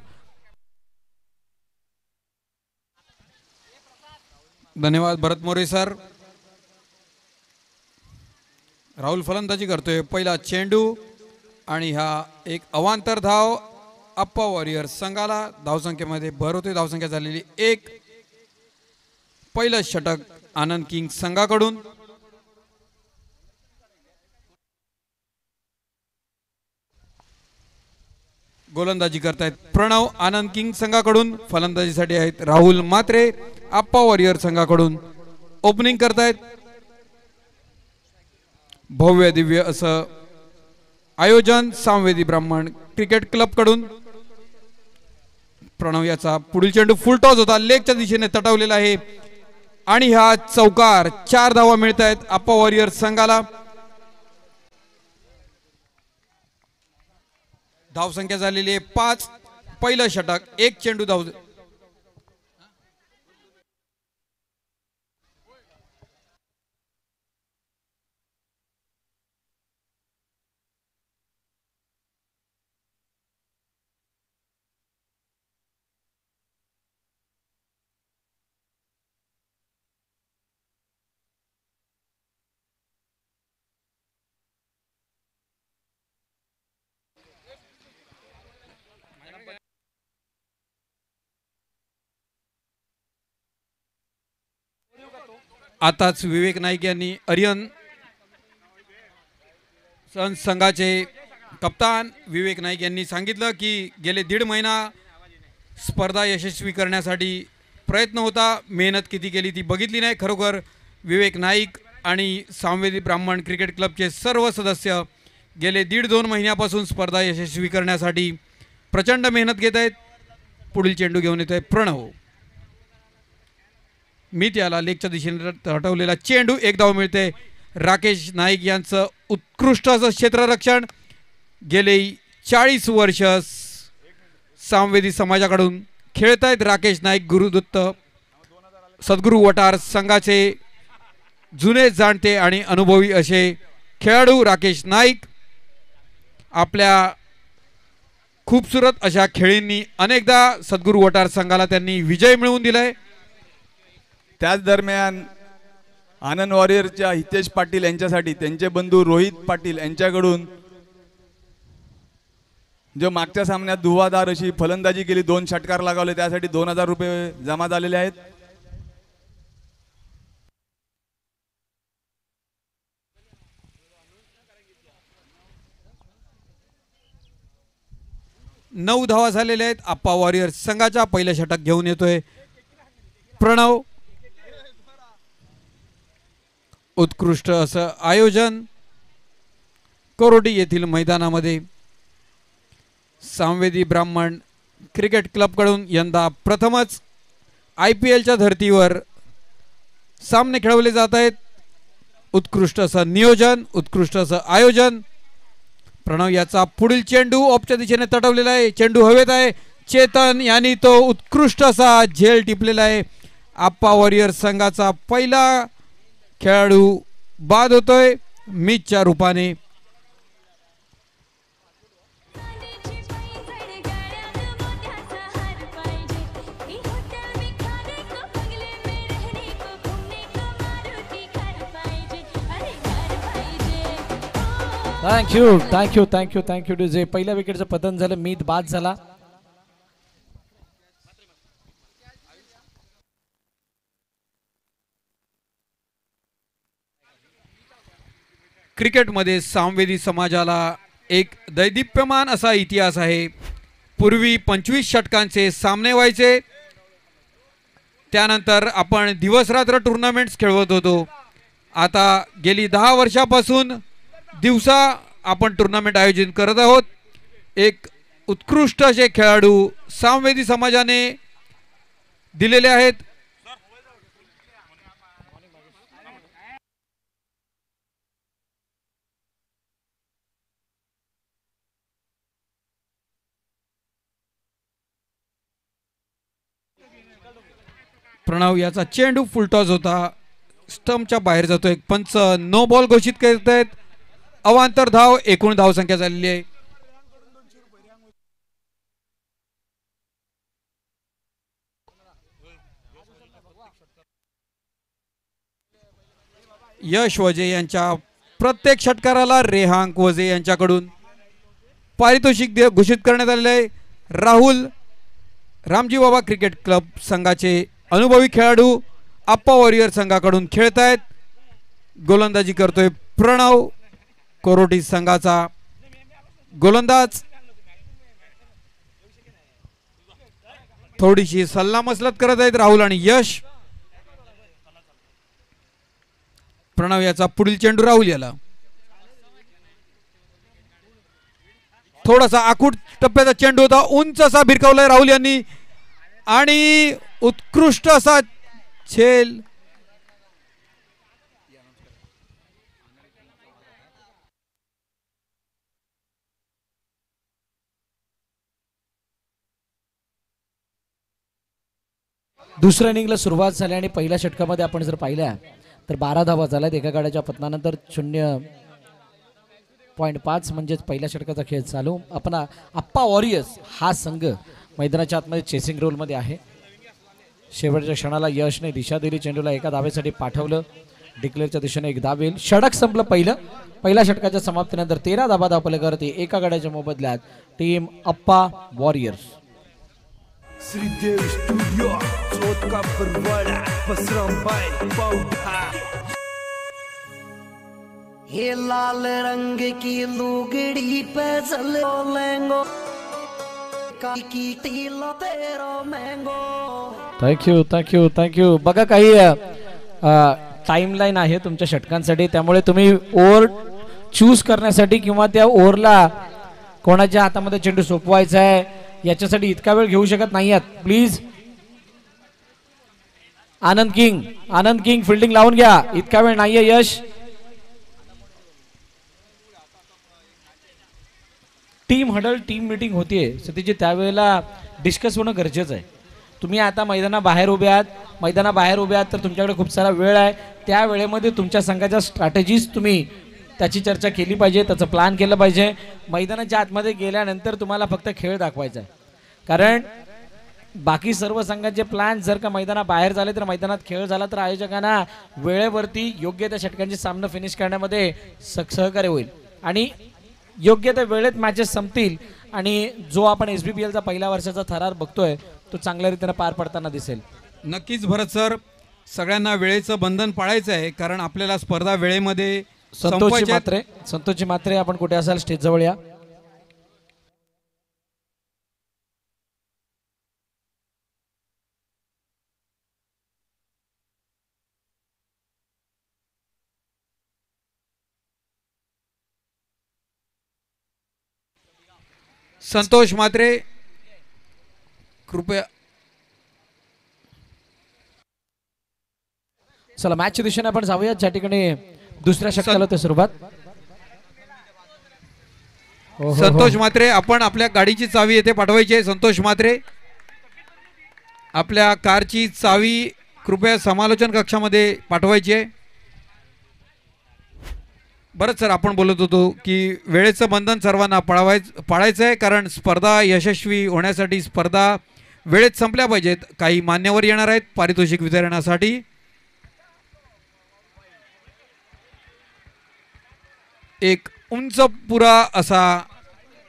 धन्यवाद भरत मोरे सर. राहुल फलंदाजी करतोय. पहिला चेंडू आणि हा एक अवांतर धाव अप्पा वॉरियर्स संघाला. धावसंख्येमध्ये भर होते. धावसंख्या झालेली 1. पहिलं षटक आनंद किंग संघाकडून. गोलंदाजी करतायत प्रणव आनंद किंग संघाकडून. फलंदाजीसाठी आहेत राहुल मात्रे आप्पा वॉरियर संघाकडून. ओपनिंग करतायत भव्य दिव्य असं आयोजन सामवेदी ब्राह्मण क्रिकेट क्लब कडून. प्रणव याचा पुढील चेंडू फुल टॉस होता, लेगच्या दिशेने तटवलेला आहे आणि हा चौकार. 4 धावा मिळत आहेत आप्पा वॉरियर संघाला. धावसंख्या झालेली आहे 5. पहिलं षटक 1 चेंडू धाव. आताच विवेक नाईक यांनी आर्यन सन्स संघाचे कप्तान विवेक नाईक यांनी सांगितलं की गेले 1.5 महिना स्पर्धा यशस्वी करण्यासाठी प्रयत्न होता. मेहनत किती केली ती बघितली नाही. खरोखर विवेक नाईक आणि सामवेदी ब्राह्मण क्रिकेट क्लबचे सर्व सदस्य गेले 1.5-2 महिन्यापासून स्पर्धा यशस्वी करण्यासाठी प्रचंड मेहनत घेत आहेत. पुढील चेंडू घेऊन येतोय प्रणव. मी त्याला लेगच्या दिशेने हटवलेला चेंडू. 1 धाव मिळते. राकेश नाईक यांचं उत्कृष्ट असं क्षेत्ररक्षण. गेले 40 वर्ष सामवेदी समाजाकडून खेळत आहेत राकेश नाईक गुरुदत्त सद्गुरू वटार संघाचे जुने जाणते आणि अनुभवी असे खेळाडू राकेश नाईक. आपल्या खूबसूरत अशा खेळींनी अनेकदा सद्गुरू वटार संघाला त्यांनी विजय मिळवून दिलाय. त्याच दरम्यान आनंद वॉरियरच्या हितेश पाटील यांच्यासाठी त्यांचे बंधू रोहित पाटील यांच्याकडून जो मागच्या सामन्यात धुवाधार अशी फलंदाजी केली 2 षटकार लगावले त्यासाठी 2000 रुपये जमा झालेले आहेत. नऊ धावा झालेल्या आहेत. आप्पा वॉरियर संघाचा पहिलं षटक घेऊन येतोय प्रणव. उत्कृष्ट असं आयोजन कोरोटी येथील मैदानामध्ये सामवेदी ब्राह्मण क्रिकेट क्लबकडून यंदा प्रथमच IPLच्या धर्तीवर सामने खेळवले जात आहेत. उत्कृष्ट असं नियोजन, उत्कृष्ट असं आयोजन. प्रणव याचा पुढील चेंडू ऑफच्या दिशेने तटवलेला आहे. चेंडू हवेत आहे. चेतन यांनी तो उत्कृष्ट असा झेल टिपलेला आहे. आप्पा वॉरियर संघाचा पहिला खेळाडू बाद होतोय मिचच्या रूपाने. Thank you thank you thank you thank you to J. पहिल्या विकेटचं पतन झालं, मीत बाद झाला. क्रिकेटमध्ये सामवेदी समाजाला एक दैदिप्यमान असा इतिहास आहे. पूर्वी 25 षटकांचे सामने व्हायचे. त्यानंतर आपण दिवसरात्र टुर्नामेंट्स खेळवत होतो. आता गेली 10 वर्षापासून दिवसा आपण टुर्नामेंट आयोजित करत आहोत. एक उत्कृष्ट असे खेळाडू सामवेदी समाजाने दिलेले आहेत. प्रणव याचा चेंडू फुलटॉस होता, स्टंपच्या बाहेर जातो. एक पंच नो बॉल घोषित करत आहेत. अवांतर धाव, एकूण धाव संख्या झालेली आहे. यश वजे यांच्या प्रत्येक षटकाराला रेहांक वजे यांच्याकडून पारितोषिक घोषित करण्यात आलेले आहे. राहुल रामजी बाबा क्रिकेट क्लब संघाचे अनुभवी खेळाडू आप्पा वॉरियर संघाकडून खेळत आहेत. गोलंदाजी करतोय प्रणव, कोरोटी संघाचा गोलंदाज. थोडीशी सल्लामसलत करत आहेत राहुल आणि यश. प्रणव याचा पुढील चेंडू राहुल याला. थोडासा आखूट टप्प्याचा चेंडू होता, उंच असा भिरकावलाय राहुल यांनी आणि उत्कृष्ट असा झेल. दुसऱ्या इनिंगला सुरुवात झाली आणि पहिल्या षटकामध्ये आपण जर पाहिल्या तर 12 धावा झाल्यात. एका गाड्याच्या पतनानंतर 0.5 म्हणजेच पहिल्या षटकाचा खेळ चालू. आपण आप्पा वॉरियर्स हा संघ मैदानाच्या आतमध्ये चेसिंग रोलमध्ये आहे. शेवटच्या क्षणाला यशने दिशा दिली, चेंडूला एका धावेसाठी पाठवलं. डिक्लेअरच्या दिशेने एक धाव येईल. षटक संपलं पहिल्या षटकाच्या समाप्तीनंतर 13 धाबा धावले करते एका गाड्याच्या मोबदल्यात टीम आप्पा वॉरियर्स. श्रीदेव स्टुडिओ चोटका परवाडा पसरंबाई पाउठा हे लाल रंग की लुगड़ी पे चलो लेंगो की टीलो तेरो मैंगो. Thank you thank you thank you. बघा काही टाइमलाईन आहे तुमच्या षटकांसाठी, त्यामुळे तुम्ही ओव्हर चूज करण्यासाठी किंवा त्या ओव्हरला कोणाच्या हातामध्ये चेंडू सोपवायचा आहे याच्यासाठी इतका वेळ घेऊ शकत नाही आहात. प्लीज आनंद किंग फिल्डिंग लावून घ्या, इतका वेळ नाहीये. यश टीम हडल टीम मीटिंग होतीये सतीची, त्यावेळेला डिस्कस होणं गरजेचं आहे. तुम्ही आता मैदानाबाहेर उभे आहात तर तुमच्याकडे खूप सारा वेळ आहे. त्या वेळेमध्ये तुमच्या संघाच्या स्ट्रॅटेजीज तुम्ही त्याची चर्चा केली पाहिजे, त्याचं प्लॅन केलं पाहिजे. मैदानाच्या आतमध्ये गेल्यानंतर तुम्हाला फक्त खेळ दाखवायचा आहे, कारण बाकी सर्व संघाचे प्लॅन जर का मैदानाबाहेर झाले तर मैदानात खेळ झाला तर आयोजकांना वेळेवरती योग्य त्या षटकांचे सामना फिनिश करण्यामध्ये सहकार्य होईल आणि योग्य त्या वेळेत मॅचेस संपतील आणि जो आपण SBPLचा पहिल्या वर्षाचा थरार बघतोय तो चांगल्या रीतीने पार पडताना दिसेल. नक्कीच भरत सर, सगळ्यांना वेळेचं बंधन पाळायचं आहे, कारण आपल्याला स्पर्धा वेळेमध्ये संतोषजी मात्रे आपण कुठे असाल स्टेज जवळ या. संतोष मात्रे कृपया. चला मॅचच्या दिशेने आपण जाऊया, ज्या ठिकाणी दुसऱ्या षटकाला होते सुरुवात. संतोष मात्रे, आपण आपल्या गाडीची चावी येथे पाठवायची आहे. संतोष मात्रे, आपल्या कारची चावी कृपया समालोचन कक्षामध्ये पाठवायची आहे. बरंच सर, आपण बोलत होतो की वेळेचं बंधन सर्वांना पाळायचं आहे, कारण स्पर्धा यशस्वी होण्यासाठी स्पर्धा वेळेत संपल्या पाहिजेत. काही मान्यवर येणार आहेत पारितोषिक वितरणासाठी. एक उंच पुरा असा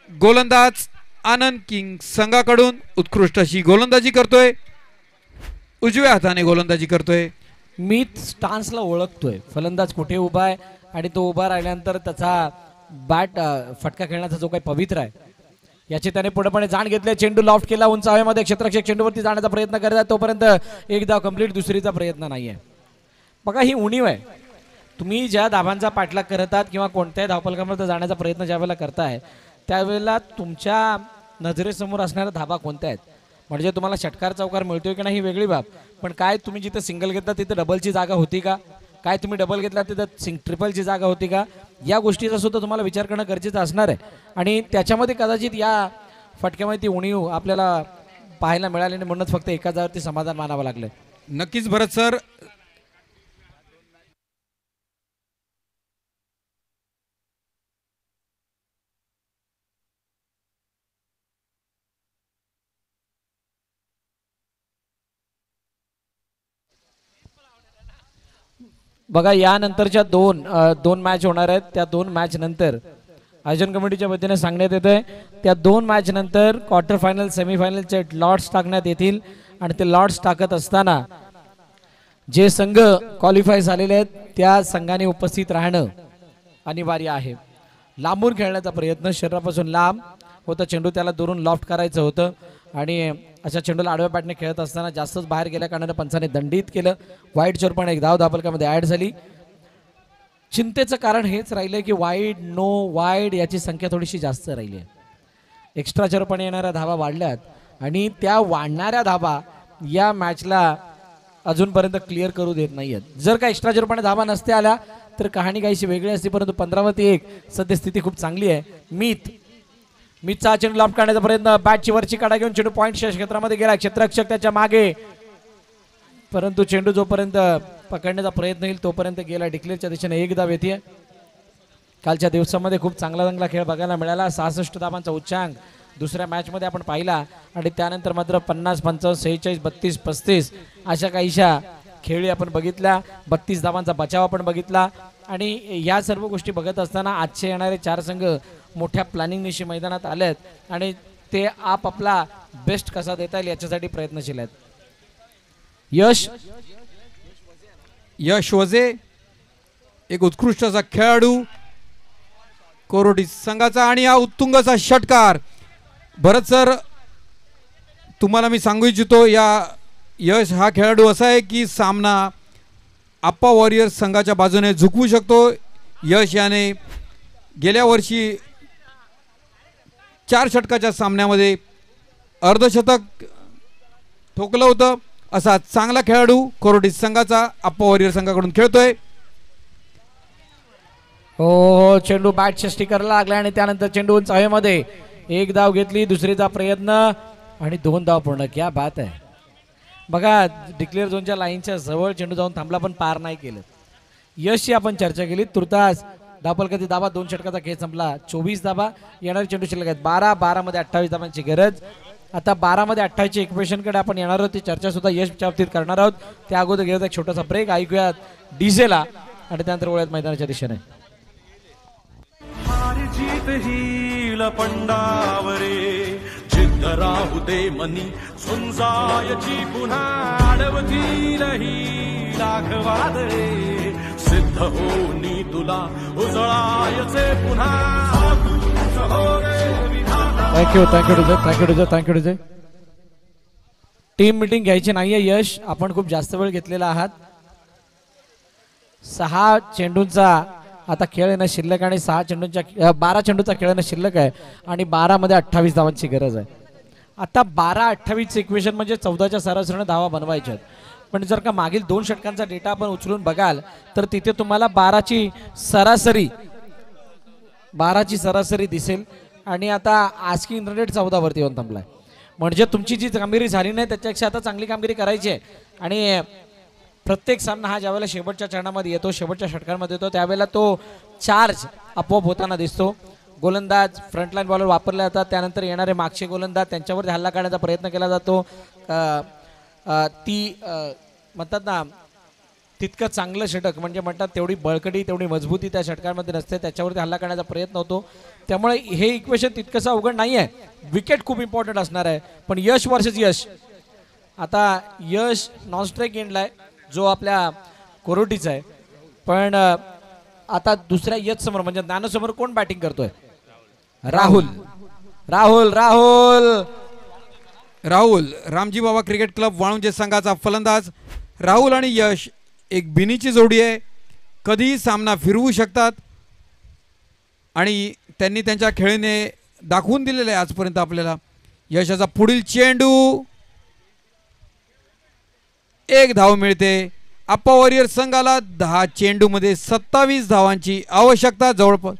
गोलंदाज आनंद किंग संघाकडून उत्कृष्ट अशी गोलंदाजी करतोय, उजव्या हाताने गोलंदाजी करतोय. मी स्टान्सला ओळखतोय, फलंदाज कुठे उभा आहे आणि तो उभा राहिल्यानंतर त्याचा बॅट फटका खेळण्याचा जो काही पवित्र आहे याची त्याने पुढेपणे जाण घेतली. चेंडू लॉफ्ट केला उंच हवेमध्ये, क्षेत्ररक्षक चेंडूवरती जाण्याचा प्रयत्न करतात, तोपर्यंत एक धाव कंप्लीट, दुसरीचा प्रयत्न नाहीये. बघा ही उणीव आहे. तुम्ही ज्या धावांचा पाठलाग करतात किंवा कोणत्याही धावफलकामध्ये जाण्याचा प्रयत्न ज्या वेळेला करताय त्यावेळेला तुमच्या नजरेसमोर असणाऱ्या धाबा कोणत्या आहेत, म्हणजे तुम्हाला षटकार चौकार मिळतोय की नाही ही वेगळी बाब, पण काय तुम्ही जिथे सिंगल घेतला तिथे डबलची जागा होती का, काय तुम्ही डबल घेतला तिथं ट्रिपलची जागा होती का, या गोष्टीचा सुद्धा तुम्हाला विचार करणं गरजेचं असणार आहे. आणि त्याच्यामध्ये कदाचित या फटक्यामध्ये ती उणीव आपल्याला पाहायला मिळाली आणि म्हणूनच फक्त एका जागेवरती समाधान मानावं लागलं. नक्कीच भरत सर, बघा यानंतरच्या दोन मॅच होणार आहेत. त्या दोन मॅच नंतर आयोजन कमिटीच्या वतीने सांगण्यात येतंय त्या दोन मॅच नंतर क्वार्टर फायनल सेमीफायनलचे लॉट्स टाकण्यात येतील आणि ते लॉट्स टाकत असताना जे संघ क्वालिफाय झालेले आहेत त्या संघाने उपस्थित राहणं अनिवार्य आहे. लांबून खेळण्याचा प्रयत्न, शरीरापासून लांब होता चेंडू, त्याला दुरून लॉफ्ट करायचं होतं आणि अशा चेंडूला आडव्या बॅटने खेळत असताना जास्तच बाहेर गेल्या कारणाने पंचाने दंडित केलं. वाईड चोर पण एक धाव धावफलकामध्ये ॲड झाली. चिंतेचं कारण हेच राहिलं की वाईड नो वाईड याची संख्या थोडीशी जास्त राहिली आहे. एक्स्ट्रा चोरपणे येणाऱ्या धावा वाढल्यात आणि त्या वाढणाऱ्या धावा या मॅचला अजूनपर्यंत क्लिअर करू देत नाही आहेत. जर का एक्स्ट्रा चोरपणे धावा नसते आल्या तर कहाणी काहीशी वेगळी असते, परंतु 15-1 सद्यस्थिती खूप चांगली आहे. मीतचा चेंडू लांब काढण्याचा प्रयत्न, बॅटची वरची काढा घेऊन चेंडू पॉईंट क्षेत्रामध्ये गेला, क्षेत्ररक्षक त्याच्या मागे, परंतु चेंडू जोपर्यंत पकडण्याचा प्रयत्न होईल तोपर्यंत गेला. डिक्लेअरच्या दिशेने एक धाव येते. कालच्या दिवसामध्ये खूप चांगला खेळ बघायला मिळाला. 66 धावांचा उच्चांक दुसऱ्या मॅचमध्ये आपण पाहिला आणि त्यानंतर मात्र 50, 55, 46, 32, 35 अशा काहीशा खेळी आपण बघितल्या. 32 धावांचा बचाव आपण बघितला आणि या सर्व गोष्टी बघत असताना आजचे येणारे 4 संघ मोठ्या प्लॅनिंगनिशी मैदानात आले आहेत आणि ते आपला बेस्ट कसा देता येईल याच्यासाठी प्रयत्नशील आहेत. यश वजे एक उत्कृष्ट असा खेळाडू कोरोटी संघाचा आणि हा उत्तुंग असा षटकार. भरत सर, तुम्हाला मी सांगू इच्छितो यश हा खेळाडू असा आहे की सामना आप्पा वॉरियर्स संघाच्या बाजूने झुकवू शकतो. यश याने गेल्या वर्षी 4 षटकाच्या सामन्यामध्ये अर्धशतक ठोकलं होतं. असा चांगला खेळाडू कोरोटी संघाचा आप्पा वॉरियर संघाकडून खेळतोय. हो, चेंडू बॅटच्या स्टिकरला लागला आणि त्यानंतर चेंडू उंच हवेमध्ये एक धाव घेतली, दुसरीचा प्रयत्न आणि 2 धाव पूर्ण. क्या बात आहे. बघा डिक्लेअर झोनच्या लाईनच्या जवळ चेंडू जाऊन थांबला पण पार नाही केलं. यशची आपण चर्चा केली. तुर्तास धावपलकाची धाबा 2 षटकाचा खेळ संपला. 24 धाबा येणारे चेंडू शिल्लक आहेत. 12 मध्ये 28 धाबांची गरज. आता 12 मध्ये 28 ची इक्वेशनकडे आपण येणार आहोत. ती चर्चा सुद्धा यशच्या बाबतीत करणार आहोत. त्या अगोदर घेऊयात एक छोटासा ब्रेक. ऐकूयात डीजेला आणि त्यानंतर वळूयात मैदानाच्या दिशेने. जीत ही लपंडावरे जिद्द राहू दे मनी झुंजायची पुन्हा अडवतील ही लाख वादळे सिद्ध होनी तुला उजळायचे पुन्हा. Thank you DJ. टीम मीटिंग घ्यायची नाहीये यश, आपण खूप जास्त वेळ घेतलेला आहात. 6 चेंडूंचा आता खेळ येणं शिल्लक आणि 12 चेंडूचा खेळ येणं शिल्लक आहे आणि 12 मध्ये 28 धावांची गरज आहे. आता 12-28 इक्वेशन म्हणजे 14च्या सरासरीने धावा बनवायच्या आहेत. पण जर का मागील 2 षटकांचा डेटा आपण उचलून बघाल तर तिथे तुम्हाला 12ची सरासरी दिसेल. आणि आता आजकी इंटरनेट 14 वरती येऊन थांबलाय. म्हणजे तुमची जी कामगिरी झाली नाही त्याच्यापेक्षा आता चांगली कामगिरी करायची आहे. आणि प्रत्येक सामना हा ज्यावेळेला शेवटच्या चरणामध्ये येतो, शेवटच्या षटकांमध्ये येतो, त्यावेळेला तो चार्ज आपोआप होताना दिसतो. गोलंदाज फ्रंटलाईन बॉलर वापरले जातात. त्यानंतर येणारे मागचे गोलंदाज त्यांच्यावर हल्ला करण्याचा प्रयत्न केला जातो. म्हणतात ना तितकं चांगलं षटक म्हणजे म्हणतात तेवढी बळकटी तेवढी मजबूती त्या षटकांमध्ये नसते. त्याच्यावरती हल्ला करण्याचा प्रयत्न होतो. त्यामुळे हे इक्वेशन तितकंसं अवघड नाही आहे. विकेट खूप इम्पॉर्टंट असणार आहे. पण यश वर्सेस यश. आता यश नॉन स्ट्राईक एंडला आहे जो आपल्या कोरोटीचा आहे. पण आता दुसऱ्या यश समोर म्हणजे ज्ञानसमोर कोण बॅटिंग करतोय? राहुल. रामजी बाबा क्रिकेट क्लब वाळुंजे संघाचा फलंदाज राहुल आणि यश एक बिनीची जोडी आहे. कधीही सामना फिरवू शकतात आणि त्यांनी त्यांच्या खेळीने दाखवून दिलेलं आहे आजपर्यंत आपल्याला. यशाचा पुढील चेंडू, एक धाव मिळते. आप्पा वॉरियर संघाला 10 चेंडूमध्ये 27 धावांची आवश्यकता. जवळपास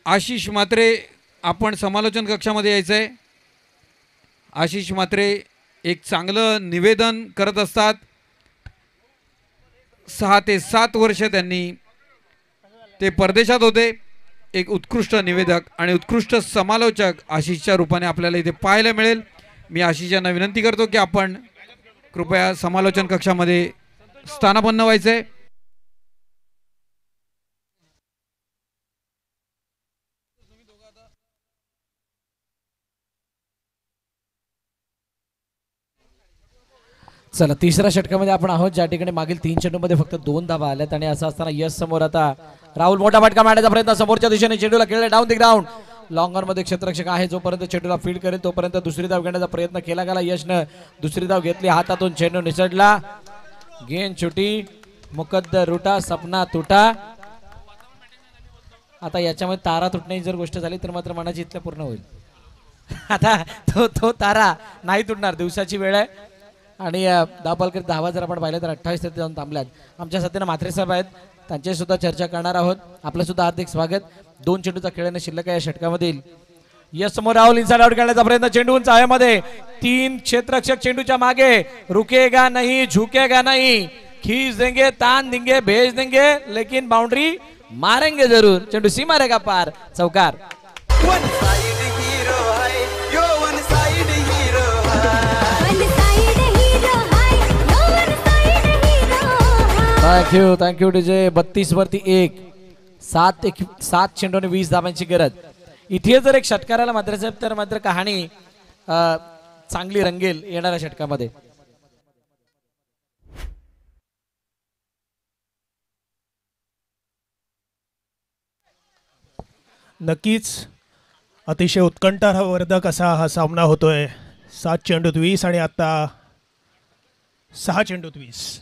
आशिष म्हात्रे आपण समालोचन कक्षामध्ये यायचंय. आशिष म्हात्रे एक चांगलं निवेदन करत असतात. 6 ते 7 वर्ष त्यांनी ते परदेशात होते. एक उत्कृष्ट निवेदक आणि उत्कृष्ट समालोचक आशिषच्या रूपाने आपल्याला इथे पाहायला मिळेल. मी आशिष यांना विनंती करतो की आपण कृपया समालोचन कक्षामध्ये स्थानापन्न व्हायचंय. चला तिसऱ्या षटकामध्ये आपण आहोत ज्या ठिकाणी मागील 3 चेंडूमध्ये फक्त 2 धावा आल्यात. आणि असं असताना यश समोर आता राहुल मोठा फटका मारण्याचा प्रयत्न समोरच्या दिशेने चेंडूला खेळले down the ground. Long on मध्ये क्षेत्ररक्षक आहे जोपर्यंत चेंडूला फील्ड करेल तोपर्यंत दुसरी धाव घेण्याचा प्रयत्न केला गेला. यशनं दुसरी धाव घेतली. हातातून चेंडू निसटला. गेंद छुटी. मुकद्दर रुटा सपना तुटा. आता याच्यामध्ये तारा तुटण्याची जर गोष्ट झाली तर मात्र मनाची इथलं पूर्ण होईल. आता तो तारा नाही तुटणार. दिवसाची वेळ आहे आणि धावपालकर धावा जर आपण पाहिलं तर 28 ते जाऊन थांबल्यात. आमच्या साथीनं म्हात्रे साहेब आहेत, त्यांची सुद्धा चर्चा करणार आहोत. आपलं सुद्धा हार्दिक स्वागत. 2 चेंडूचा खेळणे शिल्लक आहे या षटकामधील. यश समोर राहुल इनसाइड आउट करण्याचा प्रयत्न. चेंडू उंच हवेमध्ये. 3 क्षेत्ररक्षक चेंडूच्या मागे. रुकेगा नहीं झुकेगा नहीं. खींच देंगे तान देंगे भेज देंगे लेकिन बाउंड्री मारेंगे जरूर. चेंडू सीमा रेगा पार. चौकार. वन साइड हीरो है yo one side hero thank you DJ. 32 वरती 1. 7 चेंडू आणि 20 धावांची गरज. इथे जर एक षटकाराला मात्र साहेब तर मात्र कहाणी चांगली रंगेल येणाऱ्या षटकामध्ये. नक्कीच अतिशय उत्कंठावर्धक असा हा सामना होतोय. 7 चेंडूत 20 आणि आता 6 चेंडूत 20.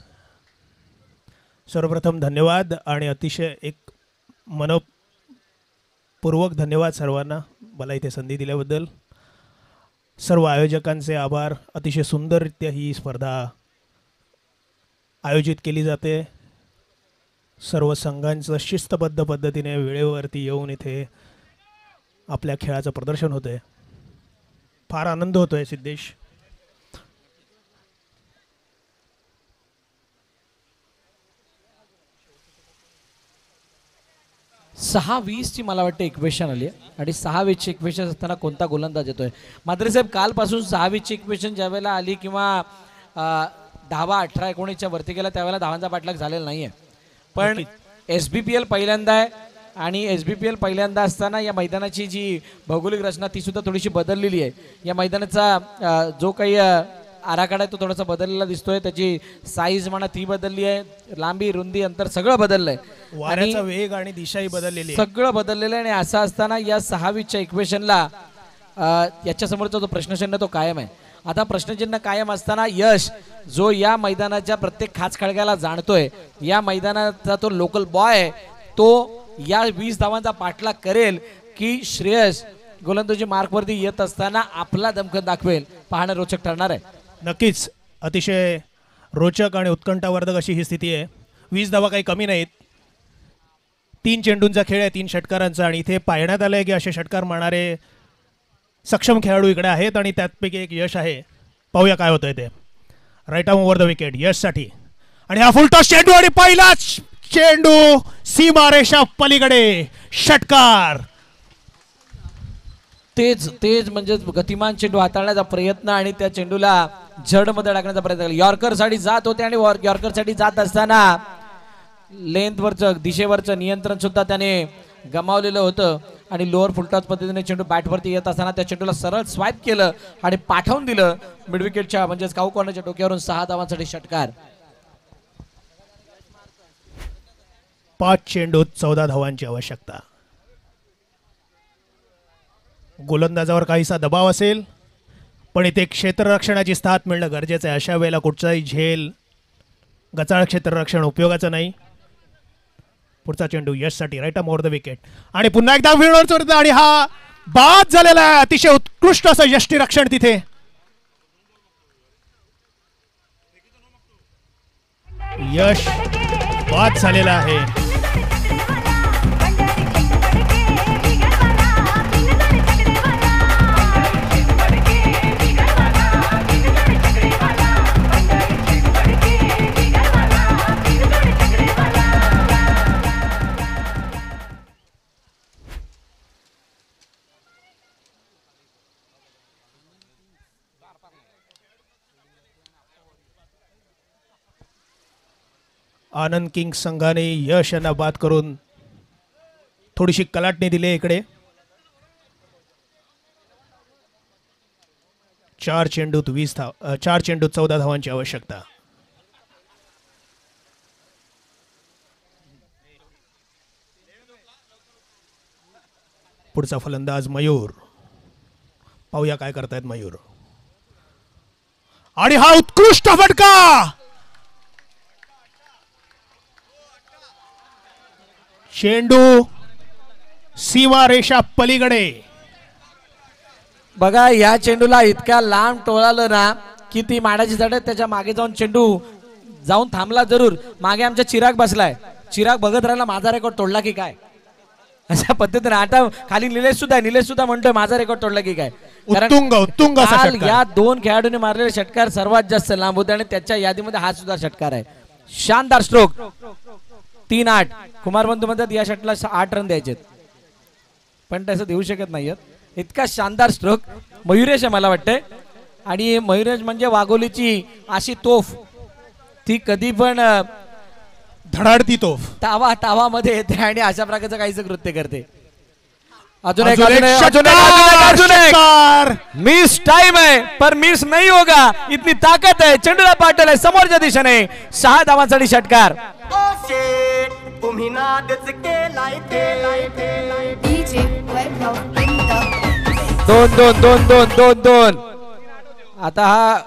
सर्वप्रथम धन्यवाद आणि अतिशय एक मनपूर्वक धन्यवाद सर्वांना मला इथे संधी दिल्याबद्दल. सर्व आयोजकांचे आभार. अतिशय सुंदररित्या ही स्पर्धा आयोजित केली जाते. सर्व संघांचं शिस्तबद्ध पद्धतीने वेळेवरती येऊन इथे आपल्या खेळाचं प्रदर्शन होतंय. फार आनंद होतोय सिद्धेश. सहा 20ची मला वाटतं इक्वेशन आली आहे आणि 6-20ची इक्वेशन असताना कोणता गोलंदाज येतोय. मात्र साहेब कालपासून 6-20ची इक्वेशन ज्यावेळेला आली किंवा 10-18-19च्या वरती गेला त्यावेळेला धावांचा पाठलाग झालेला नाही आहे. पण SBPL पहिल्यांदा आहे आणि SBPL पहिल्यांदा असताना या मैदानाची जी भौगोलिक रचना ती सुद्धा थोडीशी बदललेली आहे. या मैदानाचा जो काही आराखडा आहे तो थोडासा बदललेला दिसतोय. त्याची साईज म्हणा ती बदलली आहे. लांबी रुंदी अंतर सगळं बदललंय. वाऱ्याचा वेग आणि दिशाही बदललेली आहे. सगळं बदललेलं आहे. आणि असं असताना या 6-20च्या इक्वेशनला याच्या समोरचा जो प्रश्नचिन्ह तो कायम आहे. आता प्रश्नचिन्ह कायम असताना यश जो या मैदानाच्या प्रत्येक खाच खळग्याला जाणतोय, या मैदानाचा तो लोकल बॉय आहे, तो या 20 धावांचा पाठलाग करेल की श्रेयस गोलंदाजी मार्कवरती येत असताना आपला दमखत दाखवेल, पाहणं रोचक ठरणार आहे. नक्कीच अतिशय रोचक आणि उत्कंठावर्धक अशी ही स्थिती आहे. 20 धावा काही कमी नाहीत. 3 चेंडूंचा खेळ आहे, 3 षटकारांचा. आणि इथे पाहण्यात आलंय की असे षटकार मारणारे सक्षम खेळाडू इकडे आहेत आणि त्यापैकी एक यश आहे. पाहूया काय होतंय ते. Right arm over the wicket यशसाठी. आणि हा फुलटॉस चेंडू आणि पहिलाच चेंडू सीमारेषा पलीकडे षटकार. तेज म्हणजे गतिमान चेंडू हाताळण्याचा प्रयत्न आणि त्या चेंडूला जडमध्ये टाकण्याचा प्रयत्न केला. यॉर्करसाठी जात होते आणि यॉर्करसाठी जात असताना लेंथवरचं दिशेवरचं नियंत्रण सुद्धा त्याने गमावलेलं होतं आणि लोअर फुलटॉस पद्धतीने चेंडू बॅटवरती येत असताना त्या चेंडूला सरळ स्वाईप केलं आणि पाठवून दिलं मिडविकेटच्या म्हणजेच काऊ कॉर्नरच्या डोक्यावरून 6 धावांसाठी षटकार. 5 चेंडूत 14 धावांची आवश्यकता. गोलंदाजावर काहीसा दबाव असेल पण इथे क्षेत्ररक्षणाची साथ मिळणं गरजेचं आहे. अशा वेळेला कुठचाही झेल गचाळ क्षेत्ररक्षण उपयोगाचं नाही. पुढचा चेंडू यशसाठी right arm over the wicket आणि पुन्हा एकदा विनोद आणि हा बाद झालेला आहे. अतिशय उत्कृष्ट असं यष्टीरक्षण तिथे. यश बाद झालेला आहे. आनंद किंग्स संघाने यश यांना बाद करून थोडीशी कलाटणी दिली इकडे. 4 चेंडूत 14 धावांची आवश्यकता. पुढचा फलंदाज मयूर. पाहूया काय करतायत मयूर. आणि हा उत्कृष्ट फटका. चेंडू सीमारेषा पलीकडे. बघा या चेंडूला इतक्या लांब टोळालं ना की ती माडाची झाडं त्याच्या मागे जाऊन चेंडू जाऊन थांबला जरूर. मागे आमचा चिराग बसलाय. चिराग बघत राहिला माझा रेकॉर्ड तोडला की काय अशा पद्धतीने. आता खाली निलेश सुद्धा म्हणतोय माझा रेकॉर्ड तोडला की काय. उत्तुंग असा काल षटकार. या 2 खेळाडूंनी मारलेले षटकार सर्वात जास्त लांब होते आणि त्याच्या यादीमध्ये हा सुद्धा षटकार आहे. शानदार स्ट्रोक. 3-8 कुमार बंधू म्हणतात या षटला 8 रन द्यायचे पण तसं देऊ शकत नाहीयेत. इतका शानदार स्ट्रोक मयुरेश आहे मला वाटतंय. आणि मयुरेश म्हणजे वाघोलीची अशी तोफ ती कधी पण धडाडती तोफ तावामध्ये येते आणि अशा प्रकारचं काहीच कृत्य करते. अजून एक मिस टाइम है पर मिस नहीं होगा इतनी ताकत है. चेंडूला पाठवलं आहे समोरच्या दिशेने. 6 धावांसाठी षटकार. तुम्ही नादच केलाय ते. DJ Weblock in the 2-2. आता हा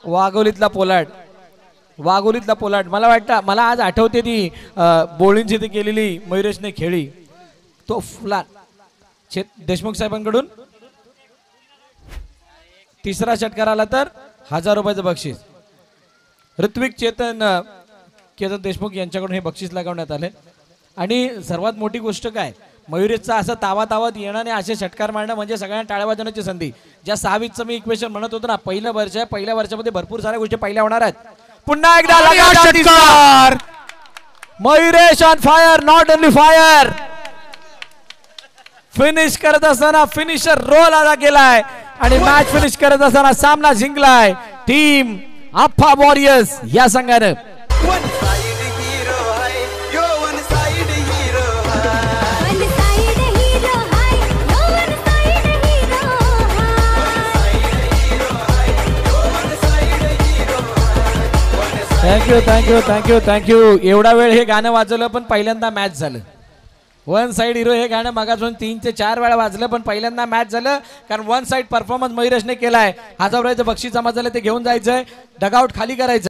वाघोलीतला पोलाड मला वाटतं मला आज आठवते ती बोळींची ती केलेली मयुरेशने खेळी तो फुलान देशमुख साहेबांकडून. तिसरा षटकार आला तर 1000 रुपयाचं बक्षीस. ऋत्विक चेतन केतन देशमुख यांच्याकडून हे बक्षीस लगावण्यात आले. आणि सर्वात मोठी गोष्ट काय, मयुरेशचा असं तावातावत येणं आणि असे षटकार मारणं म्हणजे सगळ्यांना टाळ्या वाजवण्याची संधी. ज्या 6-20चं मी इक्वेशन म्हणत होतो ना, पहिलं वर्ष आहे, पहिल्या वर्षामध्ये भरपूर साऱ्या गोष्टी पहिल्या होणार आहेत. पुन्हा एकदा लगातार षटकार. Mayuresh on fire, not only fire. Finish करत असताना फिनिशर रोल अदा केलाय आणि मॅच फिनिश करत असताना सामना जिंकलाय टीम आप्पा वॉरियर्स या संघानं. One side hero hai, yo one side hero hai. One side hero hai, no one side hero hai. Thank you thank you thank you thank you. एवढा वेळ हे गाणं वाजवलं पण पहिल्यांदा मॅच झालं. वन साइड हिरो हे गाणं मागासून 3 ते 4 वेळा वाजलं पण पहिल्यांदा मॅच झालं. कारण वन साइड परफॉर्मन्स मयुरेशने केलाय. 1000 रुपयाचं बक्षीस जमा झालं, ते घेऊन जायचंय, डगआउट खाली करायचं.